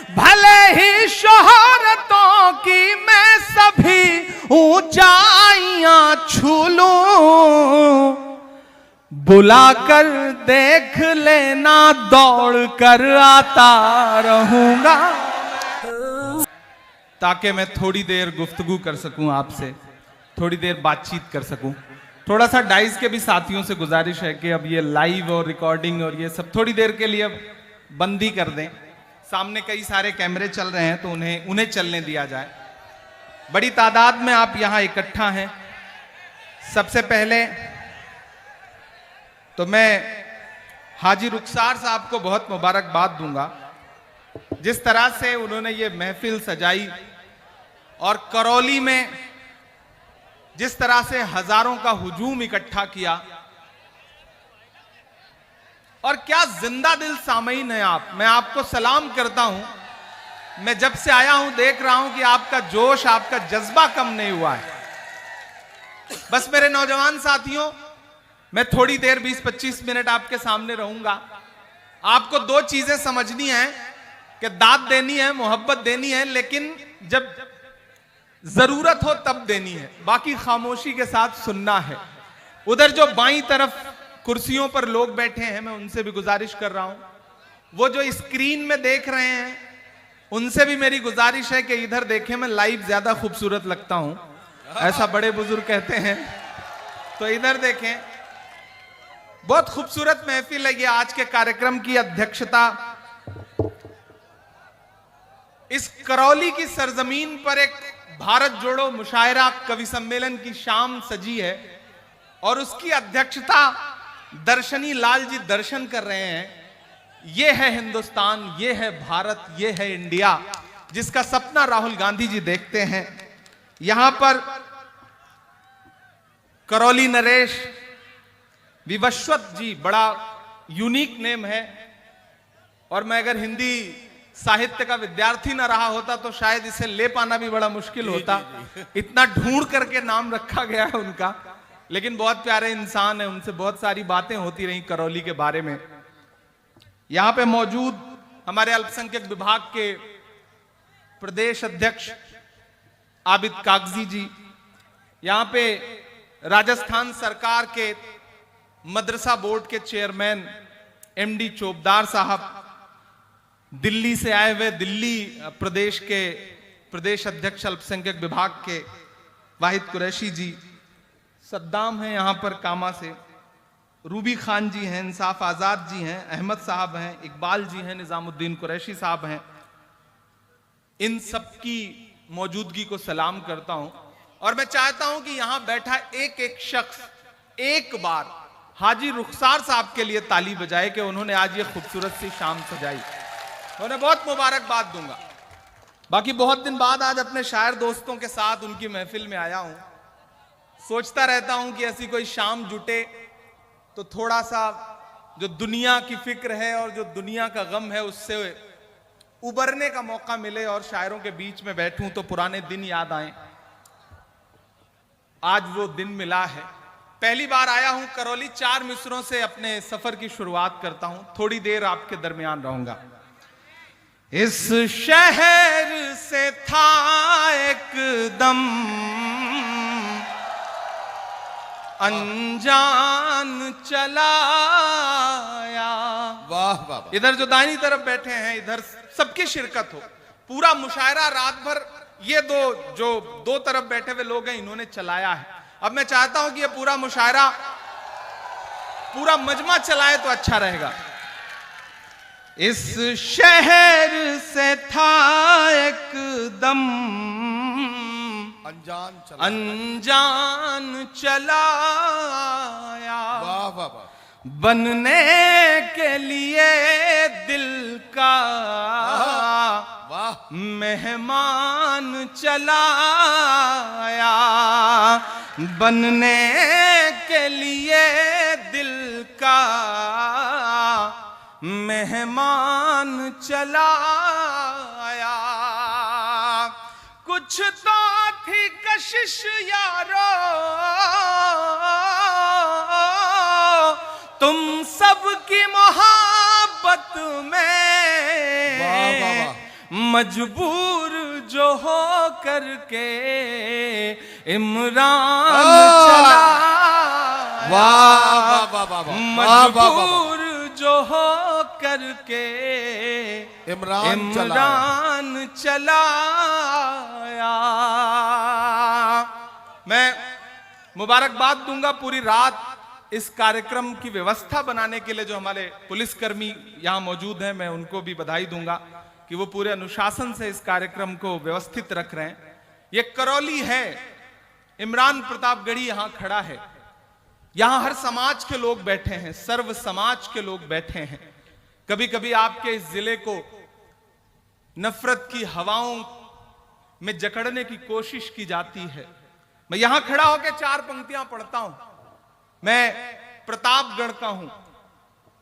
भले ही शोहरतों की मैं सभी ऊंचाइयां छू लूं, बुलाकर देख लेना दौड़ कर आता रहूंगा, ताकि मैं थोड़ी देर गुफ्तगू कर सकूं आपसे, थोड़ी देर बातचीत कर सकूं। थोड़ा सा डाइस के भी साथियों से गुजारिश है कि अब ये लाइव और रिकॉर्डिंग और ये सब थोड़ी देर के लिए अब बंदी कर दें। सामने कई सारे कैमरे चल रहे हैं तो उन्हें चलने दिया जाए। बड़ी तादाद में आप यहां इकट्ठा हैं। सबसे पहले तो मैं हाजी रुखसार साहब को बहुत मुबारकबाद दूंगा, जिस तरह से उन्होंने ये महफिल सजाई और करौली में जिस तरह से हजारों का हुजूम इकट्ठा किया, और क्या जिंदा दिल सामीन है आप। मैं आपको सलाम करता हूं। मैं जब से आया हूं देख रहा हूं कि आपका जोश, आपका जज्बा कम नहीं हुआ है। बस मेरे नौजवान साथियों, मैं थोड़ी देर 20-25 मिनट आपके सामने रहूंगा। आपको दो चीजें समझनी है कि दाद देनी है, मोहब्बत देनी है, लेकिन जब जरूरत हो तब देनी है, बाकी खामोशी के साथ सुनना है। उधर जो बाईं तरफ कुर्सियों पर लोग बैठे हैं, मैं उनसे भी गुजारिश कर रहा हूं, वो जो स्क्रीन में देख रहे हैं उनसे भी मेरी गुजारिश है कि इधर देखें। मैं लाइव ज्यादा खूबसूरत लगता हूं, ऐसा बड़े बुजुर्ग कहते हैं, तो इधर देखें। बहुत खूबसूरत महफिल है ये। आज के कार्यक्रम की अध्यक्षता इस करौली की सरजमीन पर एक भारत जोड़ो मुशायरा कवि सम्मेलन की शाम सजी है, और उसकी अध्यक्षता दर्शनी लाल जी दर्शन कर रहे हैं। ये है हिंदुस्तान, ये है भारत, ये है इंडिया, जिसका सपना राहुल गांधी जी देखते हैं। यहां पर करौली नरेश विवस्वत जी, बड़ा यूनिक नेम है, और मैं अगर हिंदी साहित्य का विद्यार्थी ना रहा होता तो शायद इसे ले पाना भी बड़ा मुश्किल होता। इतना ढूंढ करके नाम रखा गया है उनका, लेकिन बहुत प्यारे इंसान है। उनसे बहुत सारी बातें होती रही करौली के बारे में। यहां पे मौजूद हमारे अल्पसंख्यक विभाग के प्रदेश अध्यक्ष आबिद कागजी जी, यहां पे राजस्थान सरकार के मदरसा बोर्ड के चेयरमैन एमडी चोपदार साहब, दिल्ली से आए हुए दिल्ली प्रदेश के प्रदेश अध्यक्ष अल्पसंख्यक विभाग के वाहिद कुरैशी जी, सद्दाम हैं यहां पर कामा से, रूबी खान जी हैं, इंसाफ आजाद जी हैं, अहमद साहब हैं, इकबाल जी हैं, निजामुद्दीन कुरैशी साहब हैं। इन सब की मौजूदगी को सलाम करता हूं, और मैं चाहता हूं कि यहां बैठा एक एक शख्स एक बार हाजी रुखसार साहब के लिए ताली बजाए कि उन्होंने आज ये खूबसूरत सी शाम सजाई। उन्हें बहुत मुबारकबाद दूंगा। बाकी बहुत दिन बाद आज अपने शायर दोस्तों के साथ उनकी महफिल में आया हूं। सोचता रहता हूं कि ऐसी कोई शाम जुटे तो थोड़ा सा जो दुनिया की फिक्र है और जो दुनिया का गम है उससे उबरने का मौका मिले, और शायरों के बीच में बैठूं तो पुराने दिन याद आए। आज वो दिन मिला है। पहली बार आया हूं करौली। 4 मिसरों से अपने सफर की शुरुआत करता हूं। थोड़ी देर आपके दरमियान रहूंगा। इस शहर से था एकदम अनजान चलाया। वाह वाह। इधर जो दाहिनी तरफ बैठे हैं, इधर सबकी शिरकत हो। पूरा मुशायरा रात भर ये दो तरफ बैठे हुए लोग हैं, इन्होंने चलाया है। अब मैं चाहता हूं कि ये पूरा मुशायरा पूरा मजमा चलाए तो अच्छा रहेगा। इस शहर से था एकदम अनजान चलाया। वाह वाह वाह। बनने के लिए दिल का वाह। मेहमान चलाया। बनने के लिए दिल का मेहमान चलाया। कुछ तो थी कशिश यारो तुम सबकी मोहब्बत में। वाह वाह वाह। मजबूर जो हो करके इमरान चला, वाह वाह वाह वाह, मजबूर जो हो करके इमरान चलाया। मैं मुबारकबाद दूंगा पूरी रात इस कार्यक्रम की व्यवस्था बनाने के लिए जो हमारे पुलिसकर्मी यहां मौजूद हैं, मैं उनको भी बधाई दूंगा कि वो पूरे अनुशासन से इस कार्यक्रम को व्यवस्थित रख रहे हैं। ये करौली है, इमरान प्रतापगढ़ी यहां खड़ा है, यहां हर समाज के लोग बैठे हैं, सर्व समाज के लोग बैठे हैं। कभी कभी आपके इस जिले को नफरत की हवाओं में जकड़ने की कोशिश की जाती है। मैं यहां खड़ा होकर 4 पंक्तियां पढ़ता हूं। मैं प्रतापगढ़ का हूं,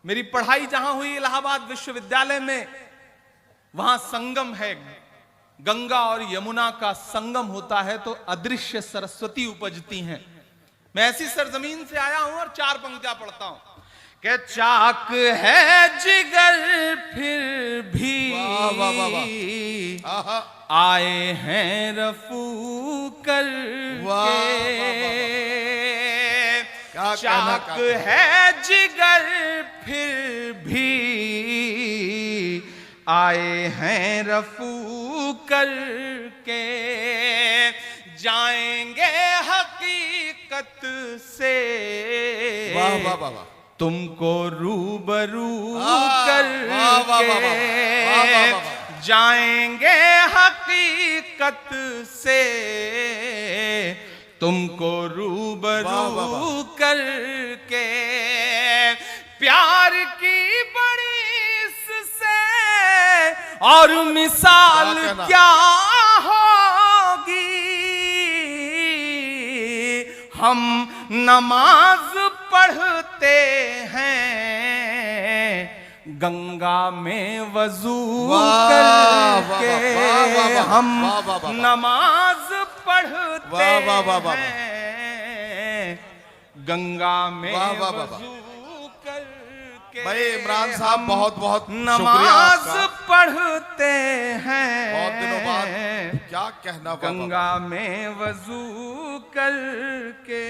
मेरी पढ़ाई जहां हुई इलाहाबाद विश्वविद्यालय में, वहां संगम है, गंगा और यमुना का संगम होता है तो अदृश्य सरस्वती उपजती हैं। मैं ऐसी सरजमीन से आया हूं और 4 पंक्तियां पढ़ता हूं कि चाक है जिगर फिर भी आए हैं रफू कर के, चाक है जिगर फिर भी आए हैं रफू कर के, जाएंगे हकीकत से वाह वाह वाह, तुमको रूबरू करके, जाएंगे हकीकत से तुमको रूबरू करके, प्यार की बड़ी इससे और मिसाल क्या होगी, हम नमाज पढ़ते हैं गंगा में वजू करके, हम नमाज पढ़ते हैं गंगा में वजू करके। भाई इमरान साहब बहुत बहुत नमाज पढ़ते हैं, बहुत दिनों बाद क्या कहना, गंगा में वजू करके।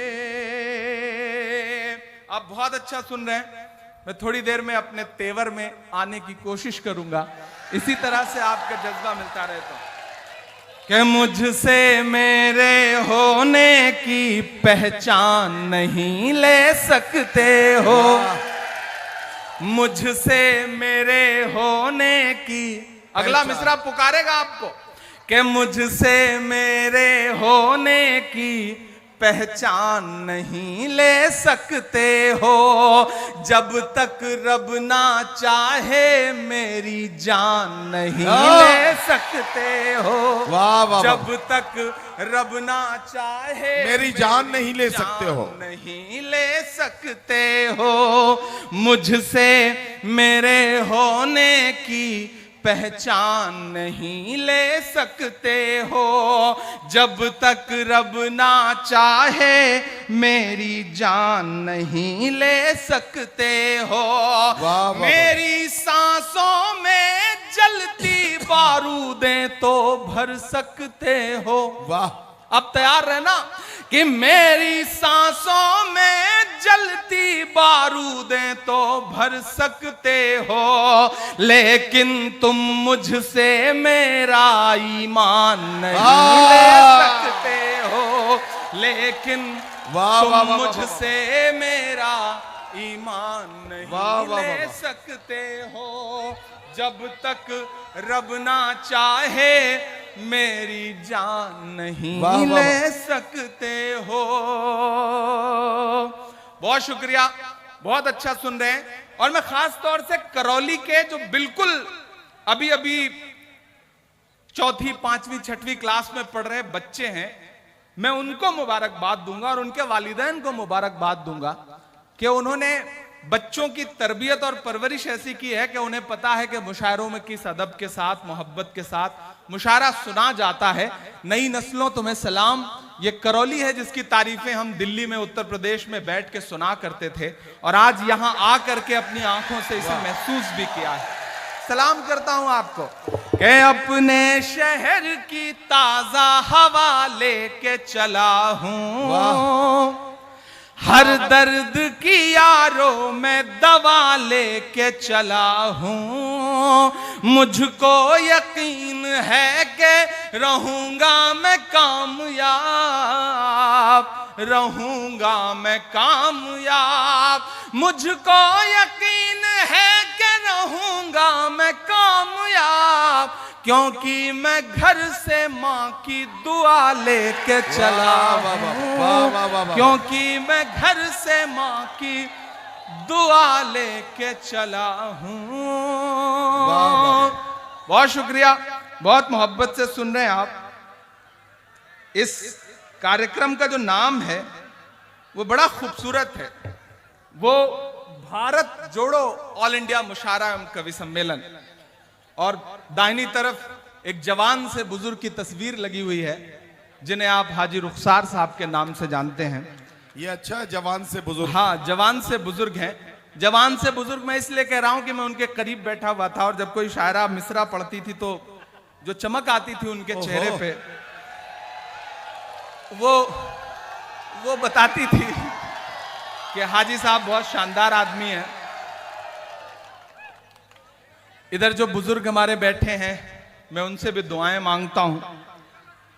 आप बहुत अच्छा सुन रहे हैं, मैं थोड़ी देर में अपने तेवर में आने की कोशिश करूंगा, इसी तरह से आपका जज्बा मिलता रहता कि मुझसे मेरे होने की पहचान नहीं ले सकते हो, मुझसे मेरे होने की, अगला मिसरा पुकारेगा आपको कि मुझसे मेरे होने की पहचान नहीं ले सकते हो, जब तक रब ना चाहे मेरी जान नहीं ले सकते हो, जब तक रब ना चाहे मेरी जान नहीं ले सकते हो, नहीं ले सकते हो, मुझसे मेरे होने की पहचान नहीं ले सकते हो, जब तक रब ना चाहे मेरी जान नहीं ले सकते हो, मेरी सांसों में जलती बारूदें तो भर सकते हो। वाह, अब तैयार रहना कि मेरी सांसों में जलती बारूदें तो भर सकते हो, लेकिन तुम मुझसे मेरा ईमान नहीं ले सकते हो, लेकिन तुम मुझसे मेरा ईमान नहीं ले सकते हो, जब तक रब ना चाहे मेरी जान नहीं ले सकते हो। बहुत शुक्रिया, बहुत अच्छा सुन रहे हैं। और मैं खास तौर से करौली के जो बिल्कुल अभी अभी 4th, 5वीं, 6वीं क्लास में पढ़ रहे बच्चे हैं, मैं उनको मुबारकबाद दूंगा और उनके वालिदैन को मुबारकबाद दूंगा कि उन्होंने बच्चों की तरबियत और परवरिश ऐसी की है कि उन्हें पता है कि मुशायरों में किस अदब के साथ, मोहब्बत के साथ मुशायरा सुना जाता है। नई नस्लों तुम्हें सलाम, ये करौली है जिसकी तारीफें हम दिल्ली में, उत्तर प्रदेश में बैठ के सुना करते थे और आज यहां आकर के अपनी आंखों से इसे महसूस भी किया है। सलाम करता हूं आपको कि अपने शहर की ताजा हवा लेके चला हूं, हर दर्द की यारों में दवा लेके चला हूं, मुझको यकीन है कि रहूंगा मैं कामयाब, रहूंगा मैं कामयाब, मुझको यकीन है कि रहूंगा मैं कामयाब, क्योंकि मैं घर से माँ की दुआ लेके चला हूं, क्योंकि मैं घर से माँ की दुआ लेके चला हूं। बहुत शुक्रिया, बहुत मोहब्बत से सुन रहे हैं आप। इस कार्यक्रम का जो नाम है वो बड़ा खूबसूरत है, वो भारत जोड़ो ऑल इंडिया मुशायरा एवं कवि सम्मेलन, और दाहिनी तरफ एक जवान से बुजुर्ग की तस्वीर लगी हुई है जिन्हें आप हाजी रुखसार साहब के नाम से जानते हैं। ये अच्छा जवान से बुजुर्ग। हाँ, जवान से बुजुर्ग हैं। जवान से बुजुर्ग मैं इसलिए कह रहा हूं कि मैं उनके करीब बैठा हुआ था और जब कोई शायरा मिसरा पढ़ती थी तो जो चमक आती थी उनके चेहरे पे, वो बताती थी कि हाजी साहब बहुत शानदार आदमी हैं। इधर जो बुजुर्ग हमारे बैठे हैं मैं उनसे भी दुआएं मांगता हूं।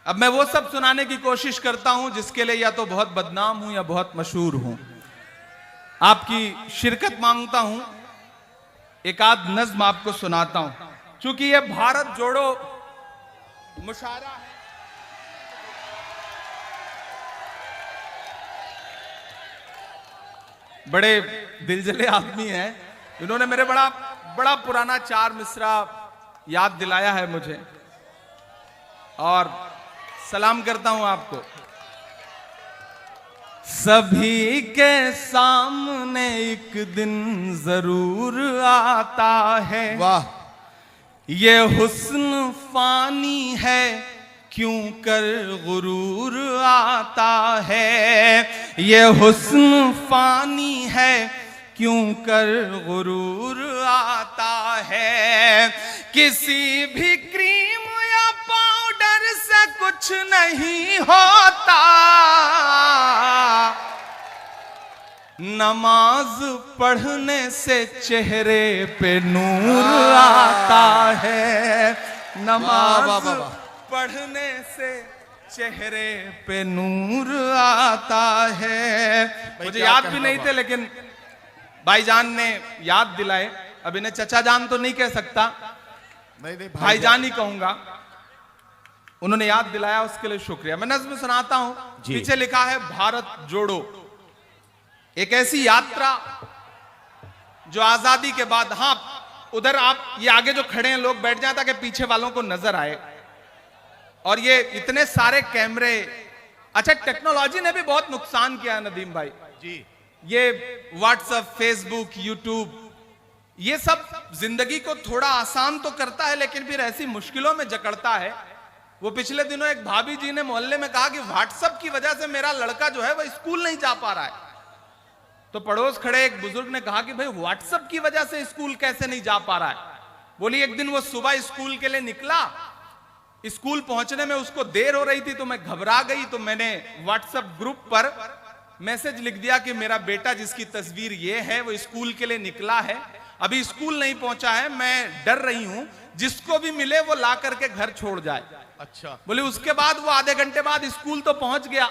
अब मैं वो सब सुनाने की कोशिश करता हूं जिसके लिए या तो बहुत बदनाम हूं या बहुत मशहूर हूं। आपकी शिरकत मांगता हूं, एक आध नज्म आपको सुनाता हूं। क्योंकि ये भारत जोड़ो मुशायरा है, बड़े दिलजले आदमी हैं, इन्होंने मेरे बड़ा पुराना चार मिसरा याद दिलाया है मुझे और सलाम करता हूं आपको। सभी के सामने एक दिन जरूर आता है, वाह, ये हुस्न फानी है क्यों कर गुरूर आता है, ये हुस्न फानी है क्यों कर गुरूर आता है, किसी भी क्रीम या पाउडर से कुछ नहीं होता, नमाज पढ़ने से चेहरे पे नूर आता है, नमाज पढ़ने से चेहरे पे नूर आता है। मुझे याद भी नहीं थे लेकिन भाईजान ने याद दिलाए। अब इन्हें चचा जान तो नहीं कह सकता, नहीं भाईजान ही कहूंगा। उन्होंने याद दिलाया, उसके लिए शुक्रिया। मैं नज्म सुनाता हूं। पीछे लिखा है भारत जोड़ो, एक ऐसी यात्रा जो आजादी के बाद, हाँ उधर आप ये आगे जो खड़े हैं लोग बैठ जाए ताकि पीछे वालों को नजर आए। और ये इतने सारे कैमरे, अच्छा टेक्नोलॉजी ने भी बहुत नुकसान किया है नदीम भाई जी। ये व्हाट्सएप, फेसबुक, यूट्यूब, ये सब जिंदगी को थोड़ा आसान तो करता है लेकिन फिर ऐसी मुश्किलों में जकड़ता है। वो पिछले दिनों एक भाभी जी ने मोहल्ले में कहा कि व्हाट्सएप की वजह से मेरा लड़का जो है वो स्कूल नहीं जा पा रहा है। तो पड़ोस खड़े एक बुजुर्ग ने कहा कि भाई व्हाट्सएप की वजह से स्कूल कैसे नहीं जा पा रहा है। बोली एक दिन वो सुबह स्कूल के लिए निकला, स्कूल पहुंचने में उसको देर हो रही थी तो मैं घबरा गई, तो मैंने व्हाट्सएप ग्रुप पर मैसेज लिख दिया कि मेरा बेटा जिसकी तस्वीर ये है वो स्कूल के लिए निकला है, अभी स्कूल नहीं पहुंचा है, मैं डर रही हूं, जिसको भी मिले वो ला करके घर छोड़ जाए। अच्छा। बोले उसके बाद वो आधे घंटे बाद स्कूल तो पहुंच गया,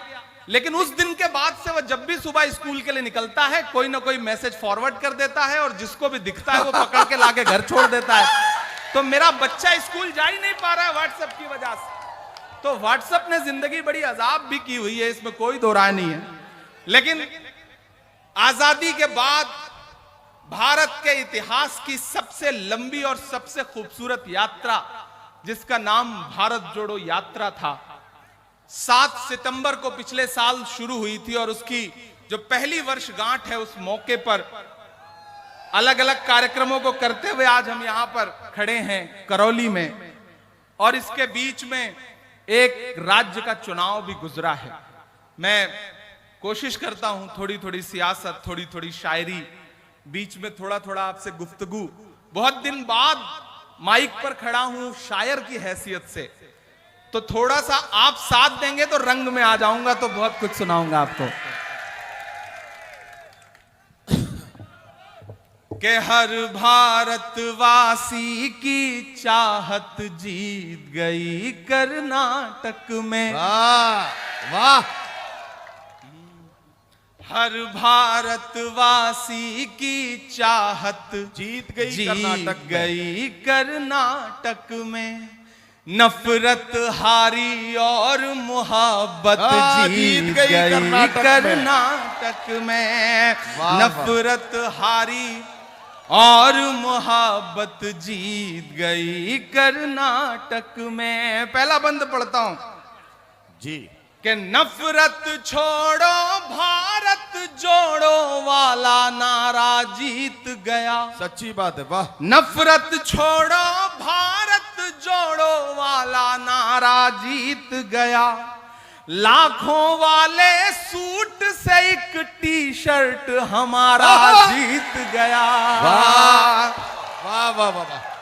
लेकिन उस दिन के बाद से वो जब भी सुबह स्कूल के लिए निकलता है कोई ना कोई मैसेज फॉरवर्ड कर देता है और जिसको भी दिखता है वो पकड़ के लाके घर छोड़ देता है। तो मेरा बच्चा स्कूल जा ही नहीं पा रहा है व्हाट्सएप की वजह से। तो व्हाट्सएप ने जिंदगी बड़ी अजाब भी की हुई है, इसमें कोई दो राय नहीं है। लेकिन आजादी के बाद भारत के इतिहास की सबसे लंबी और सबसे खूबसूरत यात्रा जिसका नाम भारत जोड़ो यात्रा था, 7 सितंबर को पिछले साल शुरू हुई थी और उसकी जो पहली वर्षगांठ है उस मौके पर अलग अलग कार्यक्रमों को करते हुए आज हम यहां पर खड़े हैं करौली में। और इसके बीच में एक राज्य का चुनाव भी गुजरा है। मैं कोशिश करता हूं थोड़ी थोड़ी सियासत, थोड़ी थोड़ी शायरी, बीच में थोड़ा थोड़ा आपसे गुफ्तगू। बहुत दिन बाद माइक पर खड़ा हूं शायर की हैसियत से, तो थोड़ा सा आप साथ देंगे तो रंग में आ जाऊंगा, तो बहुत कुछ सुनाऊंगा आपको। कि हर भारतवासी की चाहत जीत गई कर्नाटक में। वाह वाह, हर भारतवासी की चाहत जीत गई कर्नाटक में। नफरत हारी और मोहब्बत जीत गई कर्नाटक में। नफरत हारी और मोहब्बत जीत गई कर्नाटक में। पहला बंद पढ़ता हूं जी। कि नफरत छोड़ो भारत जोड़ो वाला नारा जीत गया। सच्ची बात है, वाह। नफरत छोड़ो भारत जोड़ो वाला नारा जीत गया। लाखों वाले सूट से एक टी शर्ट हमारा जीत गया। वाह वाह वाह वाह।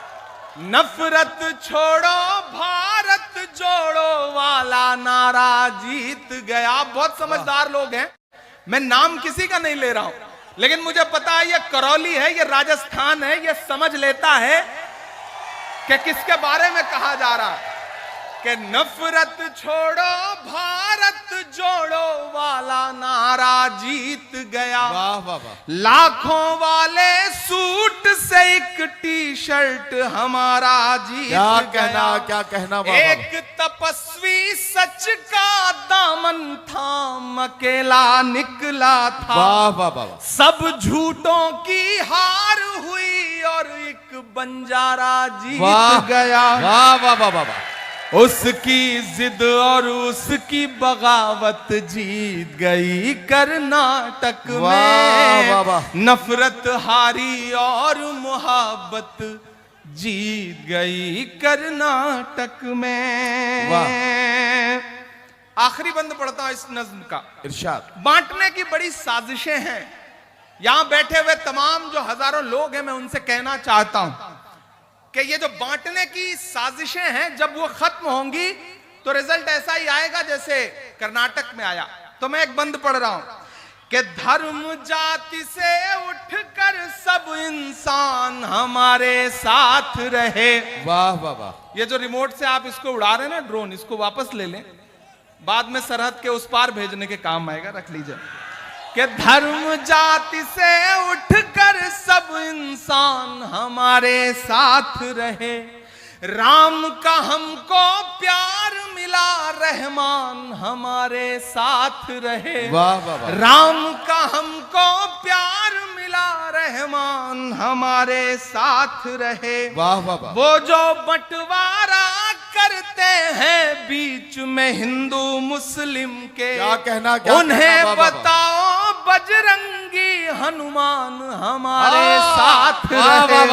नफरत छोड़ो भारत जोड़ो वाला नारा जीत गया। बहुत समझदार लोग हैं, मैं नाम किसी का नहीं ले रहा हूं, लेकिन मुझे पता है ये करौली है, ये राजस्थान है, ये समझ लेता है कि किसके बारे में कहा जा रहा है। कि नफरत छोड़ो भारत जोड़ो वाला नारा जीत गया। वाह वाह वाह। लाखों वाले सूट से एक टी शर्ट हमारा जीत गया। क्या कहना वाह। एक तपस्वी सच का दामन थाम अकेला निकला था। वाह वाह वाह। सब झूठों की हार हुई और एक बंजारा जीत गया। वाह वाह वाह वाह। उसकी जिद और उसकी बगावत जीत गई कर्नाटक में। वाह वाह। नफरत हारी और मोहब्बत जीत गई कर्नाटक में। आखिरी बंद पढ़ता हूं इस नज्म का। इरशाद। बांटने की बड़ी साजिशें हैं। यहां बैठे हुए तमाम जो हजारों लोग हैं, मैं उनसे कहना चाहता हूं कि ये जो बांटने की साजिशें हैं, जब वो खत्म होंगी तो रिजल्ट ऐसा ही आएगा जैसे कर्नाटक में आया। तो मैं एक बंद पढ़ रहा हूं कि धर्म जाति से उठकर सब इंसान हमारे साथ रहे। वाह वाह वाह। ये जो रिमोट से आप इसको उड़ा रहे हैं ना ड्रोन, इसको वापस ले लें, बाद में सरहद के उस पार भेजने के काम आएगा, रख लीजिए। कि धर्म जाति से उठकर सब इंसान हमारे साथ रहे। राम का हमको प्यार मिला, रहमान हमारे साथ रहे। वाह वाह वाह। राम का हमको प्यार मिला, रहमान हमारे साथ रहे। वाह वाह वाह। वो जो बंटवारा करते हैं बीच में हिंदू मुस्लिम के, क्या कहना उन्हें बताओ बजरंगी हनुमान हमारे साथ रहे।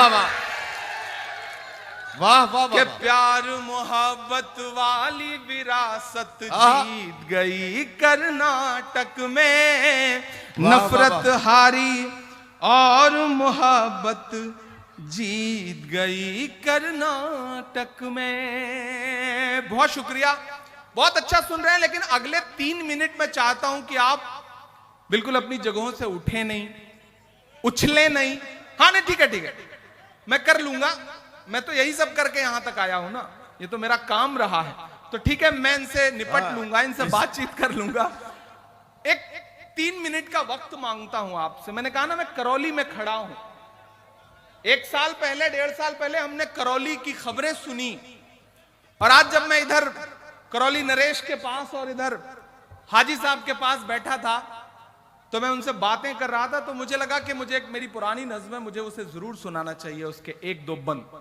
वाह वाह के प्यार मोहब्बत वाली विरासत जीत गई कर्नाटक में। नफरत हारी और मोहब्बत जीत गई कर्नाटक में। बहुत शुक्रिया, बहुत अच्छा सुन रहे हैं, लेकिन अगले 3 मिनट में चाहता हूं कि आप बिल्कुल अपनी जगहों से उठे नहीं, उछले नहीं। हाँ नहीं, ठीक है ठीक है, मैं कर लूंगा, मैं तो यही सब करके यहां तक आया हूं ना, ये तो मेरा काम रहा है। तो ठीक है, मैं इनसे निपट लूंगा, इनसे बातचीत कर लूंगा। एक 3 मिनट का वक्त मांगता हूं आपसे। मैंने कहा ना मैं करौली में खड़ा हूं। 1 साल पहले, 1.5 साल पहले हमने करौली की खबरें सुनी, और आज जब मैं इधर करौली नरेश के पास और इधर हाजी साहब के पास बैठा था, तो मैं उनसे बातें कर रहा था, तो मुझे लगा कि मुझे एक मेरी पुरानी नज्म है, मुझे उसे जरूर सुनाना चाहिए, उसके 1-2 बंद।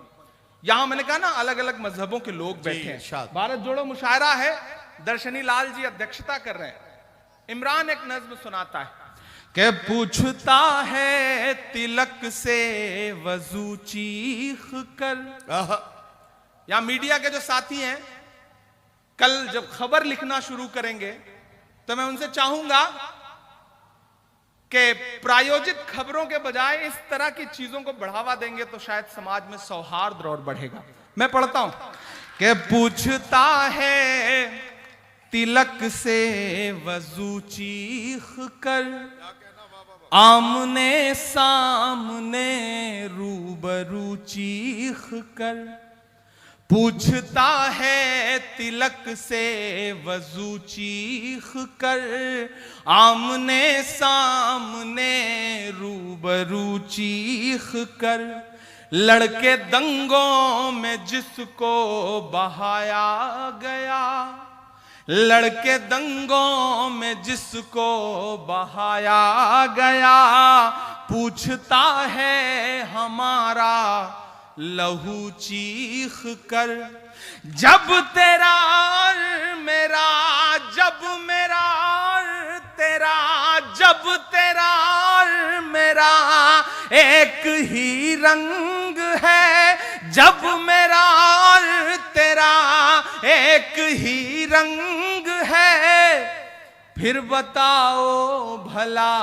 यहां मैंने कहा ना अलग अलग मजहबों के लोग बैठे हैं, भारत जोड़ो मुशायरा है, दर्शनी लाल जी अध्यक्षता कर रहे हैं। इमरान एक नज्म सुनाता है कि पूछता है तिलक से वजू चीख कर। या मीडिया के जो साथी हैं, कल जब खबर लिखना शुरू करेंगे तो मैं उनसे चाहूंगा कि प्रायोजित खबरों के बजाय इस तरह की चीजों को बढ़ावा देंगे तो शायद समाज में सौहार्द और बढ़ेगा। मैं पढ़ता हूं कि पूछता है तिलक से वजू चीख कर, आमने सामने रूबरू चीख कर। पूछता है तिलक से वजू चीख कर, आमने सामने रूबरू चीख कर। लड़के दंगों में जिसको बहाया गया, लड़के दंगों में जिसको बहाया गया। पूछता है हमारा लहू चीख कर, जब तेरा और मेरा, जब मेरा और तेरा, जब तेरा और मेरा एक ही रंग है, जब मेरा और तेरा एक ही रंग है। फिर बताओ भला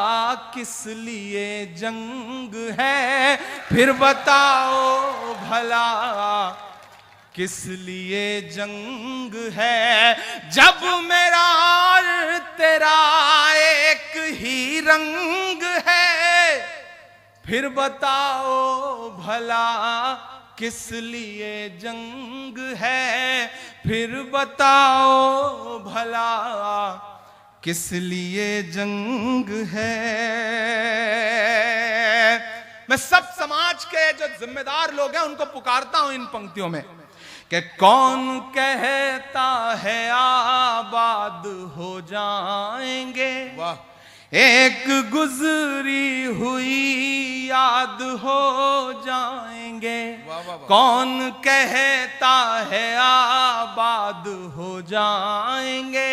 किस लिए जंग है, फिर बताओ भला किस लिए जंग है। जब मेरा और तेरा एक ही रंग है, फिर बताओ भला किस लिए जंग है, फिर बताओ भला किस लिए जंग है। मैं सब समाज के जो जिम्मेदार लोग हैं उनको पुकारता हूं इन पंक्तियों में कि कौन कहता है आबाद हो जाएंगे, वाह, एक गुजरी हुई याद हो जाएंगे। वाह, वाह, वाह। कौन कहता है आबाद हो जाएंगे,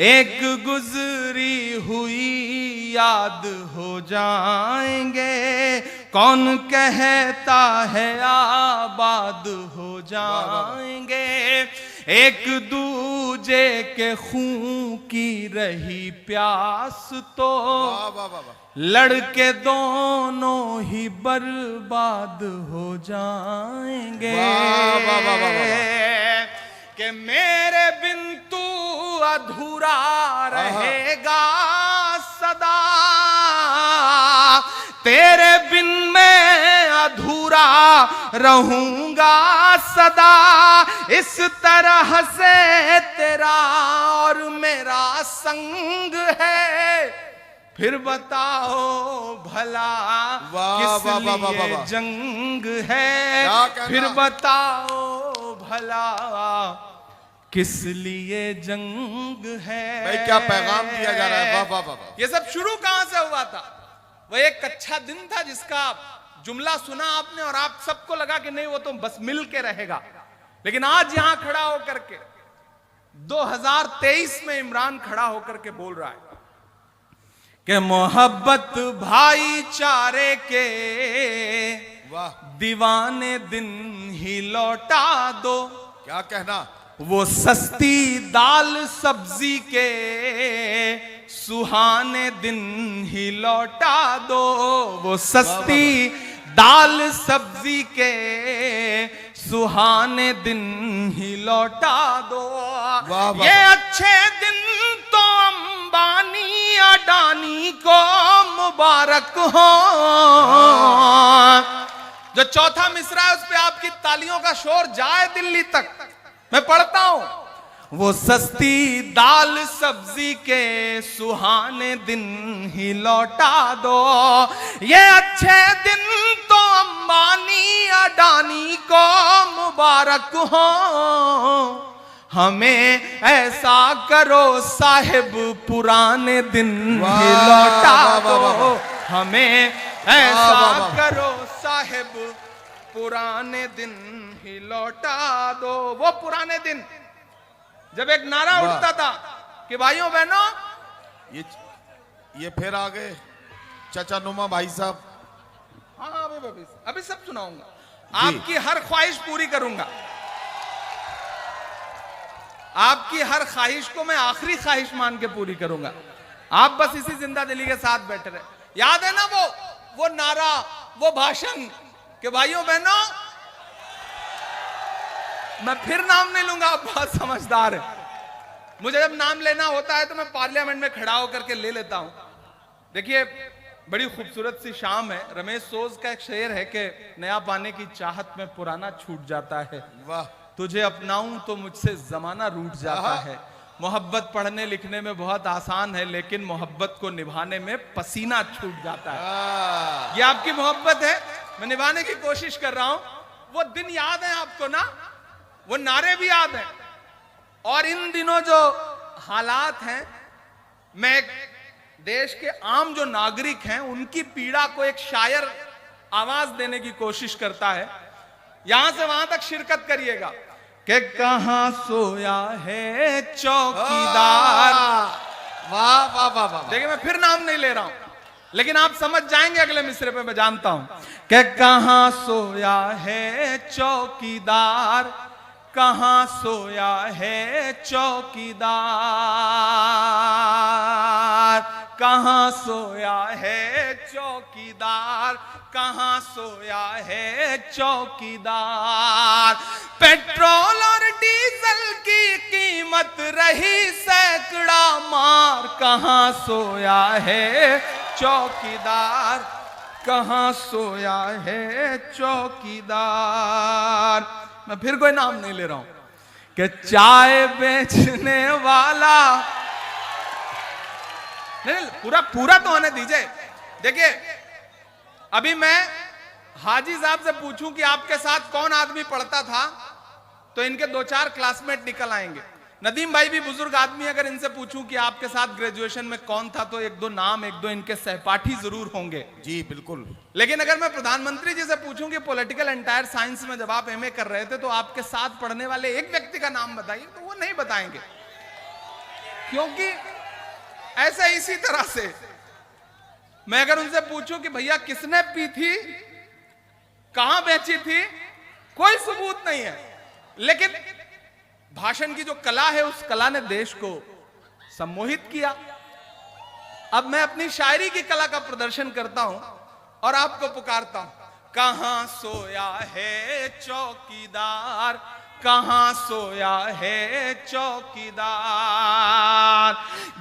एक गुजरी हुई याद हो जाएंगे। कौन कहता है आबाद हो जाएंगे, एक दूजे के खून की रही प्यास तो वाह, वाह, वाह, वाह। लड़के दोनों ही बर्बाद हो जाएंगे। वाह, वाह, वाह, वाह, वाह। कि मेरे बिन तू अधूरा रहेगा सदा, तेरे बिन मैं अधूरा रहूंगा सदा। इस तरह से तेरा और मेरा संग है, फिर बताओ भला वाह, किस वाह, वाह, वाह, लिए वाह। जंग है, क्या कहना? फिर बताओ भला किस लिए जंग है। भाई क्या पैगाम दिया जा रहा है, वाह, वाह, वाह, वाह। ये सब शुरू कहां से हुआ था? वह एक अच्छा दिन था जिसका जुमला सुना आपने और आप सबको लगा कि नहीं वो तो बस मिल के रहेगा। लेकिन आज यहां खड़ा होकर के 2023 में इमरान खड़ा होकर के बोल रहा है कि मोहब्बत भाईचारे के वाह, दीवाने दिन ही लौटा दो। क्या कहना? वो सस्ती दाल सब्जी के सुहाने दिन ही लौटा दो। वो सस्ती दाल सब्जी के सुहाने दिन ही लौटा दो। वाह, वाह, ये वाह। अच्छे दिन तो अंबानी अडानी को मुबारक हो। जो चौथा मिसरा है उस पे आपकी तालियों का शोर जाए दिल्ली तक। मैं पढ़ता हूं, वो सस्ती दाल सब्जी के सुहाने दिन ही लौटा दो। ये अच्छे दिन तो अंबानी अडानी को मुबारक हो। हमें ऐसा करो साहिब पुराने दिन ही लौटा दो। हमें ऐसा करो साहिब पुराने दिन ही लौटा दो। वो पुराने दिन जब एक नारा उठता था कि भाइयों बहनों, ये फिर आ गए चाचा नुमा भाई साहब। हाँ अभी सब सुनाऊंगा। आपकी हर ख्वाहिश पूरी करूंगा। आपकी हर ख्वाहिश को मैं आखिरी ख्वाहिश मान के पूरी करूंगा। आप बस इसी जिंदा दिली के साथ बैठे रहे। याद है ना वो नारा, वो भाषण कि भाइयों बहनों, मैं फिर नाम नहीं लूंगा, आप बहुत समझदार है। मुझे जब नाम लेना होता है तो मैं पार्लियामेंट में खड़ा होकर के ले लेता हूं। देखिए, बड़ी खूबसूरत सी शाम है। रमेश सोज का एक शेर है कि नया पाने की चाहत में पुराना छूट जाता है, वाह तुझे अपनाऊं तो मुझसे जमाना रूठ जाता है। मोहब्बत पढ़ने लिखने में बहुत आसान है, लेकिन मोहब्बत को निभाने में पसीना छूट जाता है। ये आपकी मोहब्बत है, मैं निभाने की कोशिश कर रहा हूं। वो दिन याद है आपको ना, वो नारे भी याद हैं। और इन दिनों जो हालात हैं, मैं देश के आम जो नागरिक हैं उनकी पीड़ा को एक शायर आवाज देने की कोशिश करता है। यहां से वहां तक शिरकत करिएगा कि कहां सोया है चौकीदार। वाह वाह वाह वाह। देखिए, मैं फिर नाम नहीं ले रहा हूं, लेकिन आप समझ जाएंगे अगले मिसरे पे, मैं जानता हूं कि कहां सोया है चौकीदार, कहां सोया है चौकीदार, कहां सोया है चौकीदार, कहां सोया है चौकीदार। पेट्रोल और डीजल की कीमत रही सैकड़ा मार, कहां सोया है चौकीदार, कहां सोया है चौकीदार। मैं फिर कोई नाम नहीं ले रहा हूं कि चाय बेचने वाला, नहीं, पूरा तो होने दीजिए। देखिए, अभी मैं हाजी साहब से पूछूं कि आपके साथ कौन आदमी पढ़ता था, तो इनके 2-4 क्लासमेट निकल आएंगे। नदीम भाई भी बुजुर्ग आदमी, अगर इनसे पूछूं कि आपके साथ ग्रेजुएशन में कौन था, तो 1-2 नाम, 1-2 इनके सहपाठी जरूर होंगे। जी बिल्कुल। लेकिन अगर मैं प्रधानमंत्री जी से पूछूं कि पॉलिटिकल एंटायर साइंस में जब आप एमए कर रहे थे तो आपके साथ पढ़ने वाले एक व्यक्ति का नाम बताइए, तो वो नहीं बताएंगे। क्योंकि ऐसा इसी तरह से मैं अगर उनसे पूछूं कि भैया किसने पी थी, कहां बेची थी, कोई सबूत नहीं है। लेकिन भाषण की जो कला है, उस कला ने देश को सम्मोहित किया। अब मैं अपनी शायरी की कला का प्रदर्शन करता हूं और आपको पुकारता हूं, कहां सोया है चौकीदार, कहां सोया है चौकीदार।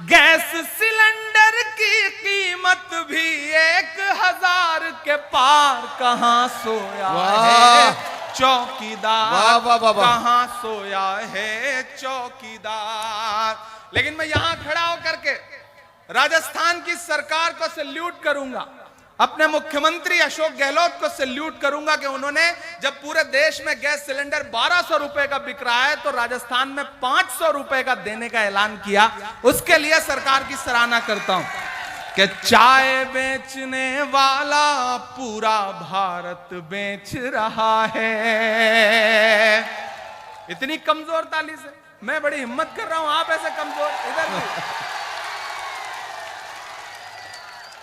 गैस सिलेंडर की कीमत भी 1000 के पार, कहां सोया है चौकीदार, वाह वाह वाह वाह। कहां सोया है चौकीदार। लेकिन मैं यहां खड़ा होकर के राजस्थान की सरकार को सैल्यूट करूंगा, अपने मुख्यमंत्री अशोक गहलोत को सैल्यूट करूंगा कि उन्होंने जब पूरे देश में गैस सिलेंडर 1200 रुपए का बिक रहा है तो राजस्थान में 500 रुपए का देने का ऐलान किया। उसके लिए सरकार की सराहना करता हूं कि चाय बेचने वाला पूरा भारत बेच रहा है। इतनी कमजोर ताली से मैं बड़ी हिम्मत कर रहा हूं, आप ऐसे कमजोर इधर नहीं।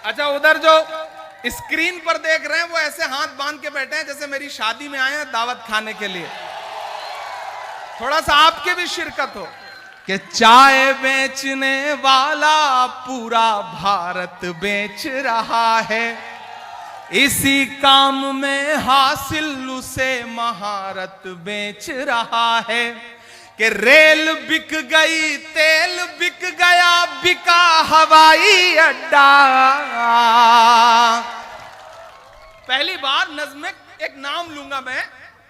अच्छा, उधर जो स्क्रीन पर देख रहे हैं वो ऐसे हाथ बांध के बैठे हैं जैसे मेरी शादी में आए हैं दावत खाने के लिए। थोड़ा सा आपके भी शिरकत हो कि चाय बेचने वाला पूरा भारत बेच रहा है, इसी काम में हासिल उसे महारत बेच रहा है। कि रेल बिक गई, तेल बिक गया, बिका हवाई अड्डा। पहली बार नज़्म में एक नाम लूंगा मैं,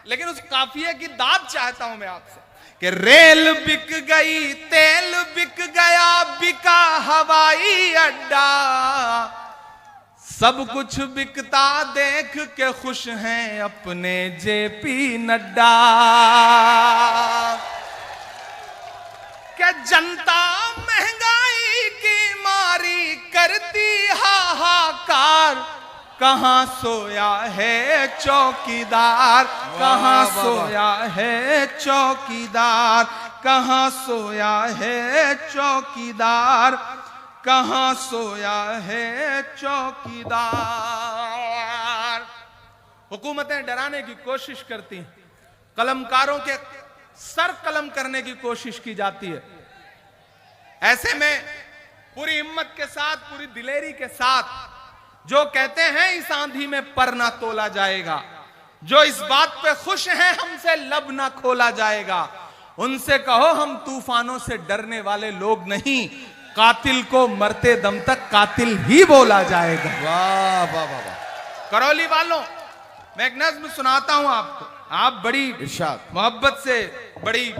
लेकिन उस काफिये की दाद चाहता हूं मैं आपसे कि रेल बिक गई, तेल बिक गया, बिका हवाई अड्डा। सब कुछ बिकता देख के खुश हैं अपने जेपी नड्डा। क्या जनता महंगाई की मारी करती हाहाकार, कहां सोया है चौकीदार, कहां सोया है चौकीदार, कहां सोया है चौकीदार, कहां सोया है चौकीदार। हुकूमतें डराने की कोशिश करती हैं, कलमकारों के सर कलम करने की कोशिश की जाती है। ऐसे में पूरी हिम्मत के साथ, पूरी दिलेरी के साथ जो कहते हैं इस आंधी में पर ना तोला जाएगा, जो इस बात पे खुश हैं हमसे लब ना खोला जाएगा, उनसे कहो हम तूफानों से डरने वाले लोग नहीं, कातिल को मरते दम तक कातिल ही बोला जाएगा। वाह वाह वाह वाह। करौली वालों, मैं एक नज्म सुनाता हूं आपको, आप बड़ी इरशाद। मोहब्बत से, बड़ी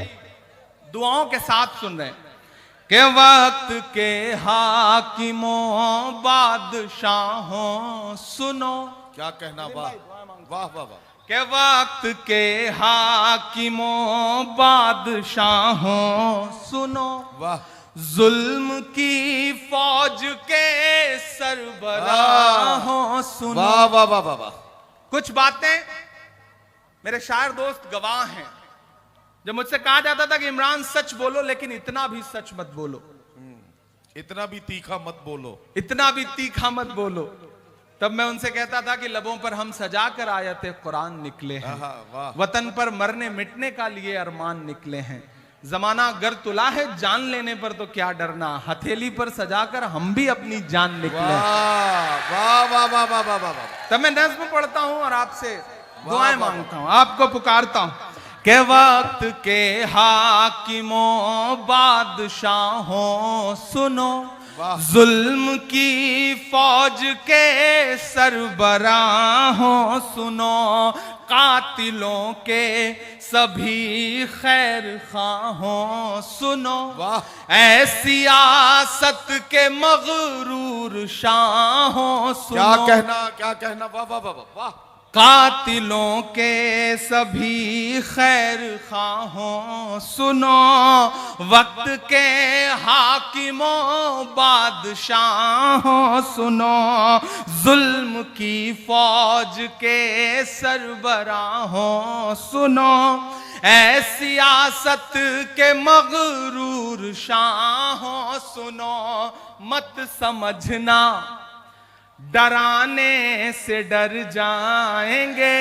दुआओं के साथ सुन रहे हैं कि वक्त के हाकिमों बादशाहों सुनो, क्या कहना, वाह वाह वाह वाह। के वक्त के हाकिमों बादशाहों सुनो, वाह। जुल्म की फौज के सरबराहों सुनो। वाह वाह वाह वाह वाह। कुछ बातें मेरे शायर दोस्त गवाह हैं। जब मुझसे कहा जाता था कि इमरान सच बोलो, लेकिन इतना भी सच मत बोलो, इतना भी तीखा मत बोलो, इतना भी तीखा मत बोलो, तब मैं उनसे कहता था कि लबों पर हम सजा कर आयते कुरान निकले हैं, वाह। वतन पर मरने मिटने का लिए अरमान निकले हैं, जमाना गर तुला है जान लेने पर तो क्या डरना, हथेली पर सजाकर हम भी अपनी जान निकले। वाह वाह वाह वाह वाह वाह वाह। तब मैं नज्म पढ़ता हूं और आपसे दुआएं मांगता हूं, आपको पुकारता हूं के वक्त के हाकिमों बादशाहों सुनो, जुल्म की फौज के सरबराहों सुनो, कातिलों के सभी खैर खाहों सुनो, ऐ सियासत के मगरूर शाहों सुनो। क्या कहना, वाह वाह वाह वाह। कातिलों के सभी खैर खाहों सुनो, वक्त के हाकिमों बादशाहों सुनो, जुल्म की फौज के सरबराहों सुनो, ऐ सियासत के मगरूर शाहों सुनो, मत समझना डराने से डर जाएंगे।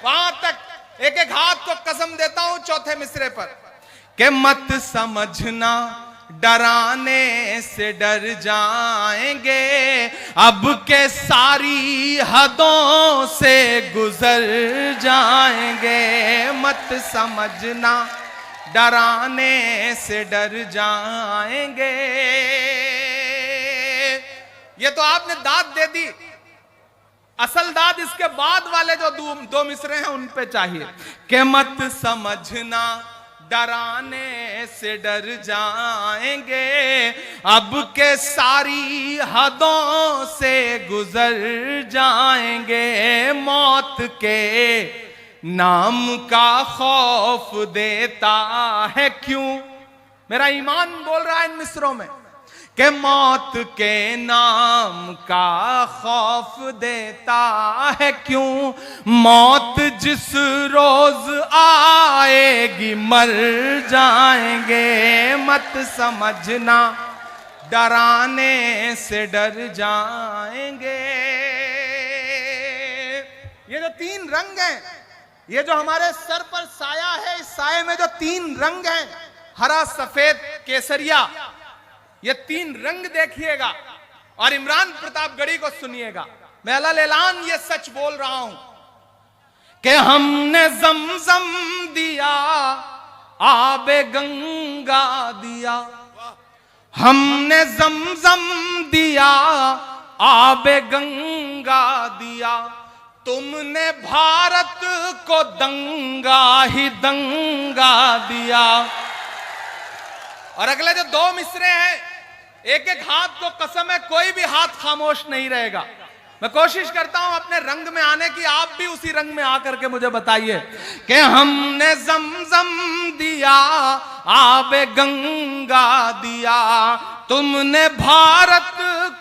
वहां तक एक एक हाथ को कसम देता हूं चौथे मिसरे पर कि मत समझना डराने से डर जाएंगे, अब के सारी हदों से गुजर जाएंगे, मत समझना डराने से डर जाएंगे। ये तो आपने दाद दे दी, असल दाद इसके बाद वाले जो दो मिसरे हैं उन पे चाहिए कि मत समझना डराने से डर जाएंगे, अब के सारी हदों से गुजर जाएंगे, मौत के नाम का खौफ देता है क्यों। मेरा ईमान बोल रहा है इन मिसरों में कि मौत के नाम का खौफ देता है क्यों, मौत जिस रोज आएगी मर जाएंगे, मत समझना डराने से डर जाएंगे। ये जो तीन रंग हैं, ये जो हमारे सर पर साया है, इस साये में जो तीन रंग हैं, हरा सफेद केसरिया, ये तीन रंग देखिएगा और इमरान प्रतापगढ़ी को सुनिएगा। मैं अल्लाह ऐलान ये सच बोल रहा हूं कि हमने जमजम दिया, आबे गंगा दिया, हमने जमजम दिया, आबे गंगा दिया, तुमने भारत को दंगा ही दंगा दिया। और अगले जो दो मिसरे हैं, एक एक हाथ को कसम है कोई भी हाथ खामोश नहीं रहेगा। मैं कोशिश करता हूं अपने रंग में आने की, आप भी उसी रंग में आकर के मुझे बताइए कि हमने जमजम दिया, आबे गंगा दिया, तुमने भारत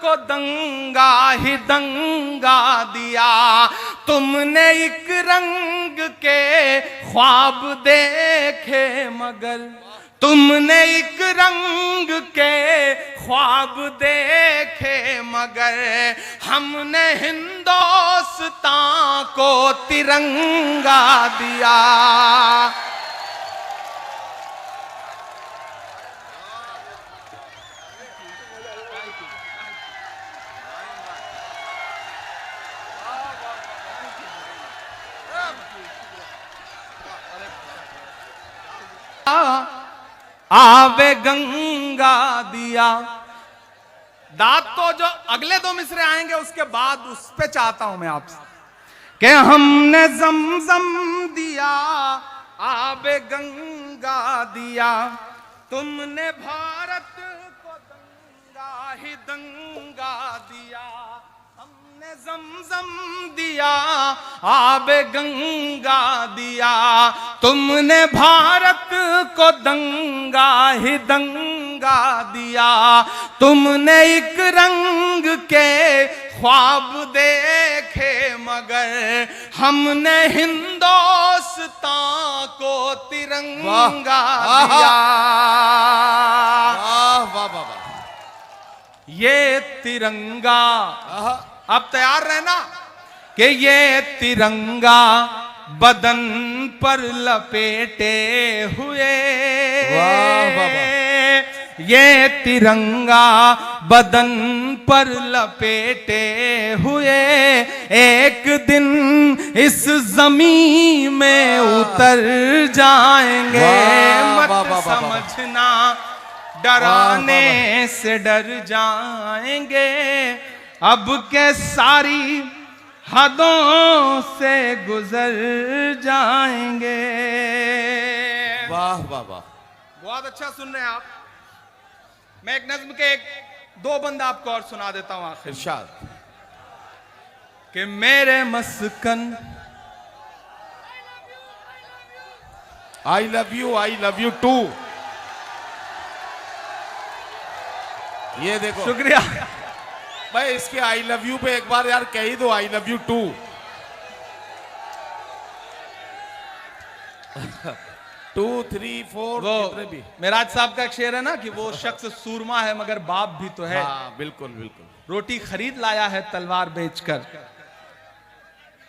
को दंगा ही दंगा दिया, तुमने एक रंग के ख्वाब देखे मगर, तुमने एक रंग के ख्वाब देखे मगर, हमने हिंदुस्तान को तिरंगा दिया। आवे गंगा दिया। दाद तो जो अगले दो मिसरे आएंगे उसके बाद उस पे चाहता हूं मैं आपसे कि हमने जमजम दिया, आबे गंगा दिया, तुमने भारत को दंगा ही दंगा दिया। हमने जमजम दिया, आबे गंगा दिया, तुमने भारत को दंगा ही दंगा दिया। तुमने एक रंग के ख्वाब देखे मगर हमने हिंदुस्तान को तिरंगा दिया। वाह वाह वाह। ये तिरंगा, अब तैयार रहना कि ये तिरंगा बदन पर लपेटे हुए। वाह वाह वाह। ये तिरंगा बदन पर लपेटे हुए एक दिन इस जमीन में उतर जाएंगे। मत समझना डराने से डर जाएंगे, अब के सारी हदों से गुजर जाएंगे। वाह वाह वाह। बहुत अच्छा सुन रहे हैं आप। मैं एक नज्म के दो बंद आपको और सुना देता हूं आखिर। इरशाद। कि मेरे मस्कन, आई लव यू टू। ये देखो, शुक्रिया भाई इसके आई लव यू पे एक बार यार कह ही दो, आई लव यू टू। 2 3 4 वो भी। मेराज साहब का एक शेर है ना कि वो शख्स सूरमा है मगर बाप भी तो है। हाँ बिल्कुल बिल्कुल। रोटी खरीद लाया है तलवार बेचकर।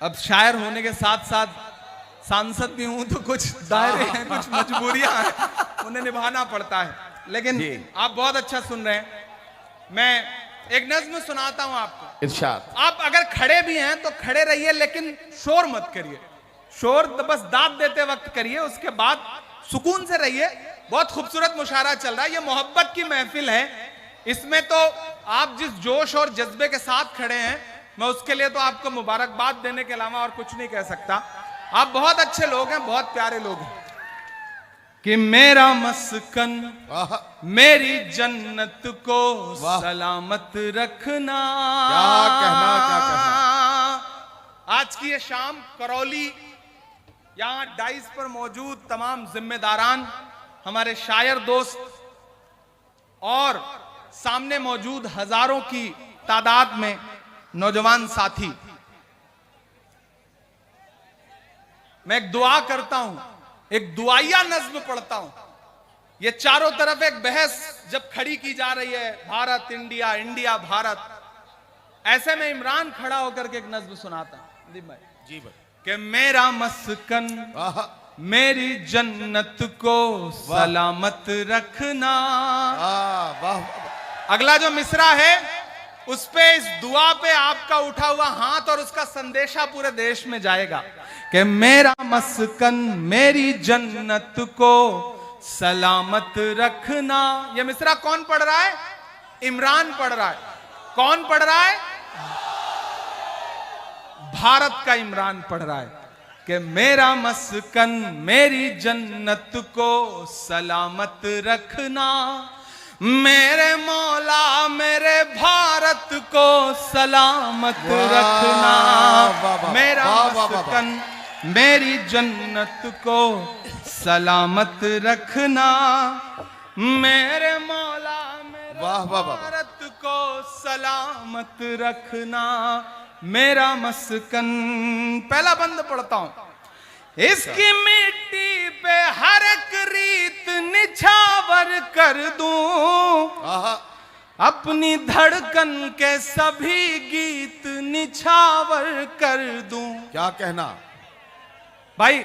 अब शायर होने के साथ साथ सांसद भी हूं तो कुछ दायरे हैं, कुछ मजबूरियां हैं, उन्हें निभाना पड़ता है। लेकिन आप बहुत अच्छा सुन रहे हैं। मैं एक नज्म सुनाता हूं आपको। इरशाद। आप अगर खड़े भी हैं तो खड़े रहिए, लेकिन शोर मत करिए। शोर तो बस दाद देते वक्त करिए, उसके बाद सुकून से रहिए। बहुत खूबसूरत मुशायरा चल रहा है, ये मोहब्बत की महफिल है। इसमें तो आप जिस जोश और जज्बे के साथ खड़े हैं, मैं उसके लिए तो आपको मुबारकबाद देने के अलावा और कुछ नहीं कह सकता। आप बहुत अच्छे लोग हैं, बहुत प्यारे लोग हैं। कि मेरा मस्कन मेरी जन्नत को सलामत रखना। क्या कहना। आज की ये शाम करौली यहां डाइस पर मौजूद तमाम जिम्मेदारान, हमारे शायर दोस्त और सामने मौजूद हजारों की तादाद में नौजवान साथी, मैं एक दुआ करता हूं, एक दुआया नज्म पढ़ता हूं। ये चारों तरफ एक बहस जब खड़ी की जा रही है, भारत इंडिया, इंडिया भारत, ऐसे में इमरान खड़ा होकर के एक नज्म सुनाता हूं। जी भाई। कि मेरा मस्कन मेरी जन्नत को सलामत रखना। अगला जो मिसरा है उस पे, इस दुआ पे आपका उठा हुआ हाथ और उसका संदेशा पूरे देश में जाएगा कि मेरा मस्कन मेरी जन्नत को सलामत रखना। ये मिसरा कौन पढ़ रहा है? इमरान पढ़ रहा है। कौन पढ़ रहा है? भारत का इमरान पढ़ रहा है कि मेरा मस्कन मेरी जन्नत को सलामत रखना। मेरे मौला मेरे भारत को सलामत रखना। मेरा मस्कन मेरी जन्नत को सलामत रखना। मेरे मौला मेरे भारत को सलामत रखना। मेरा मस्कन, पहला बंद पढ़ता हूं। इसकी मिट्टी पे हर एक रीत निछावर कर दूं, अपनी धड़कन के सभी गीत निछावर कर दूं। क्या कहना भाई,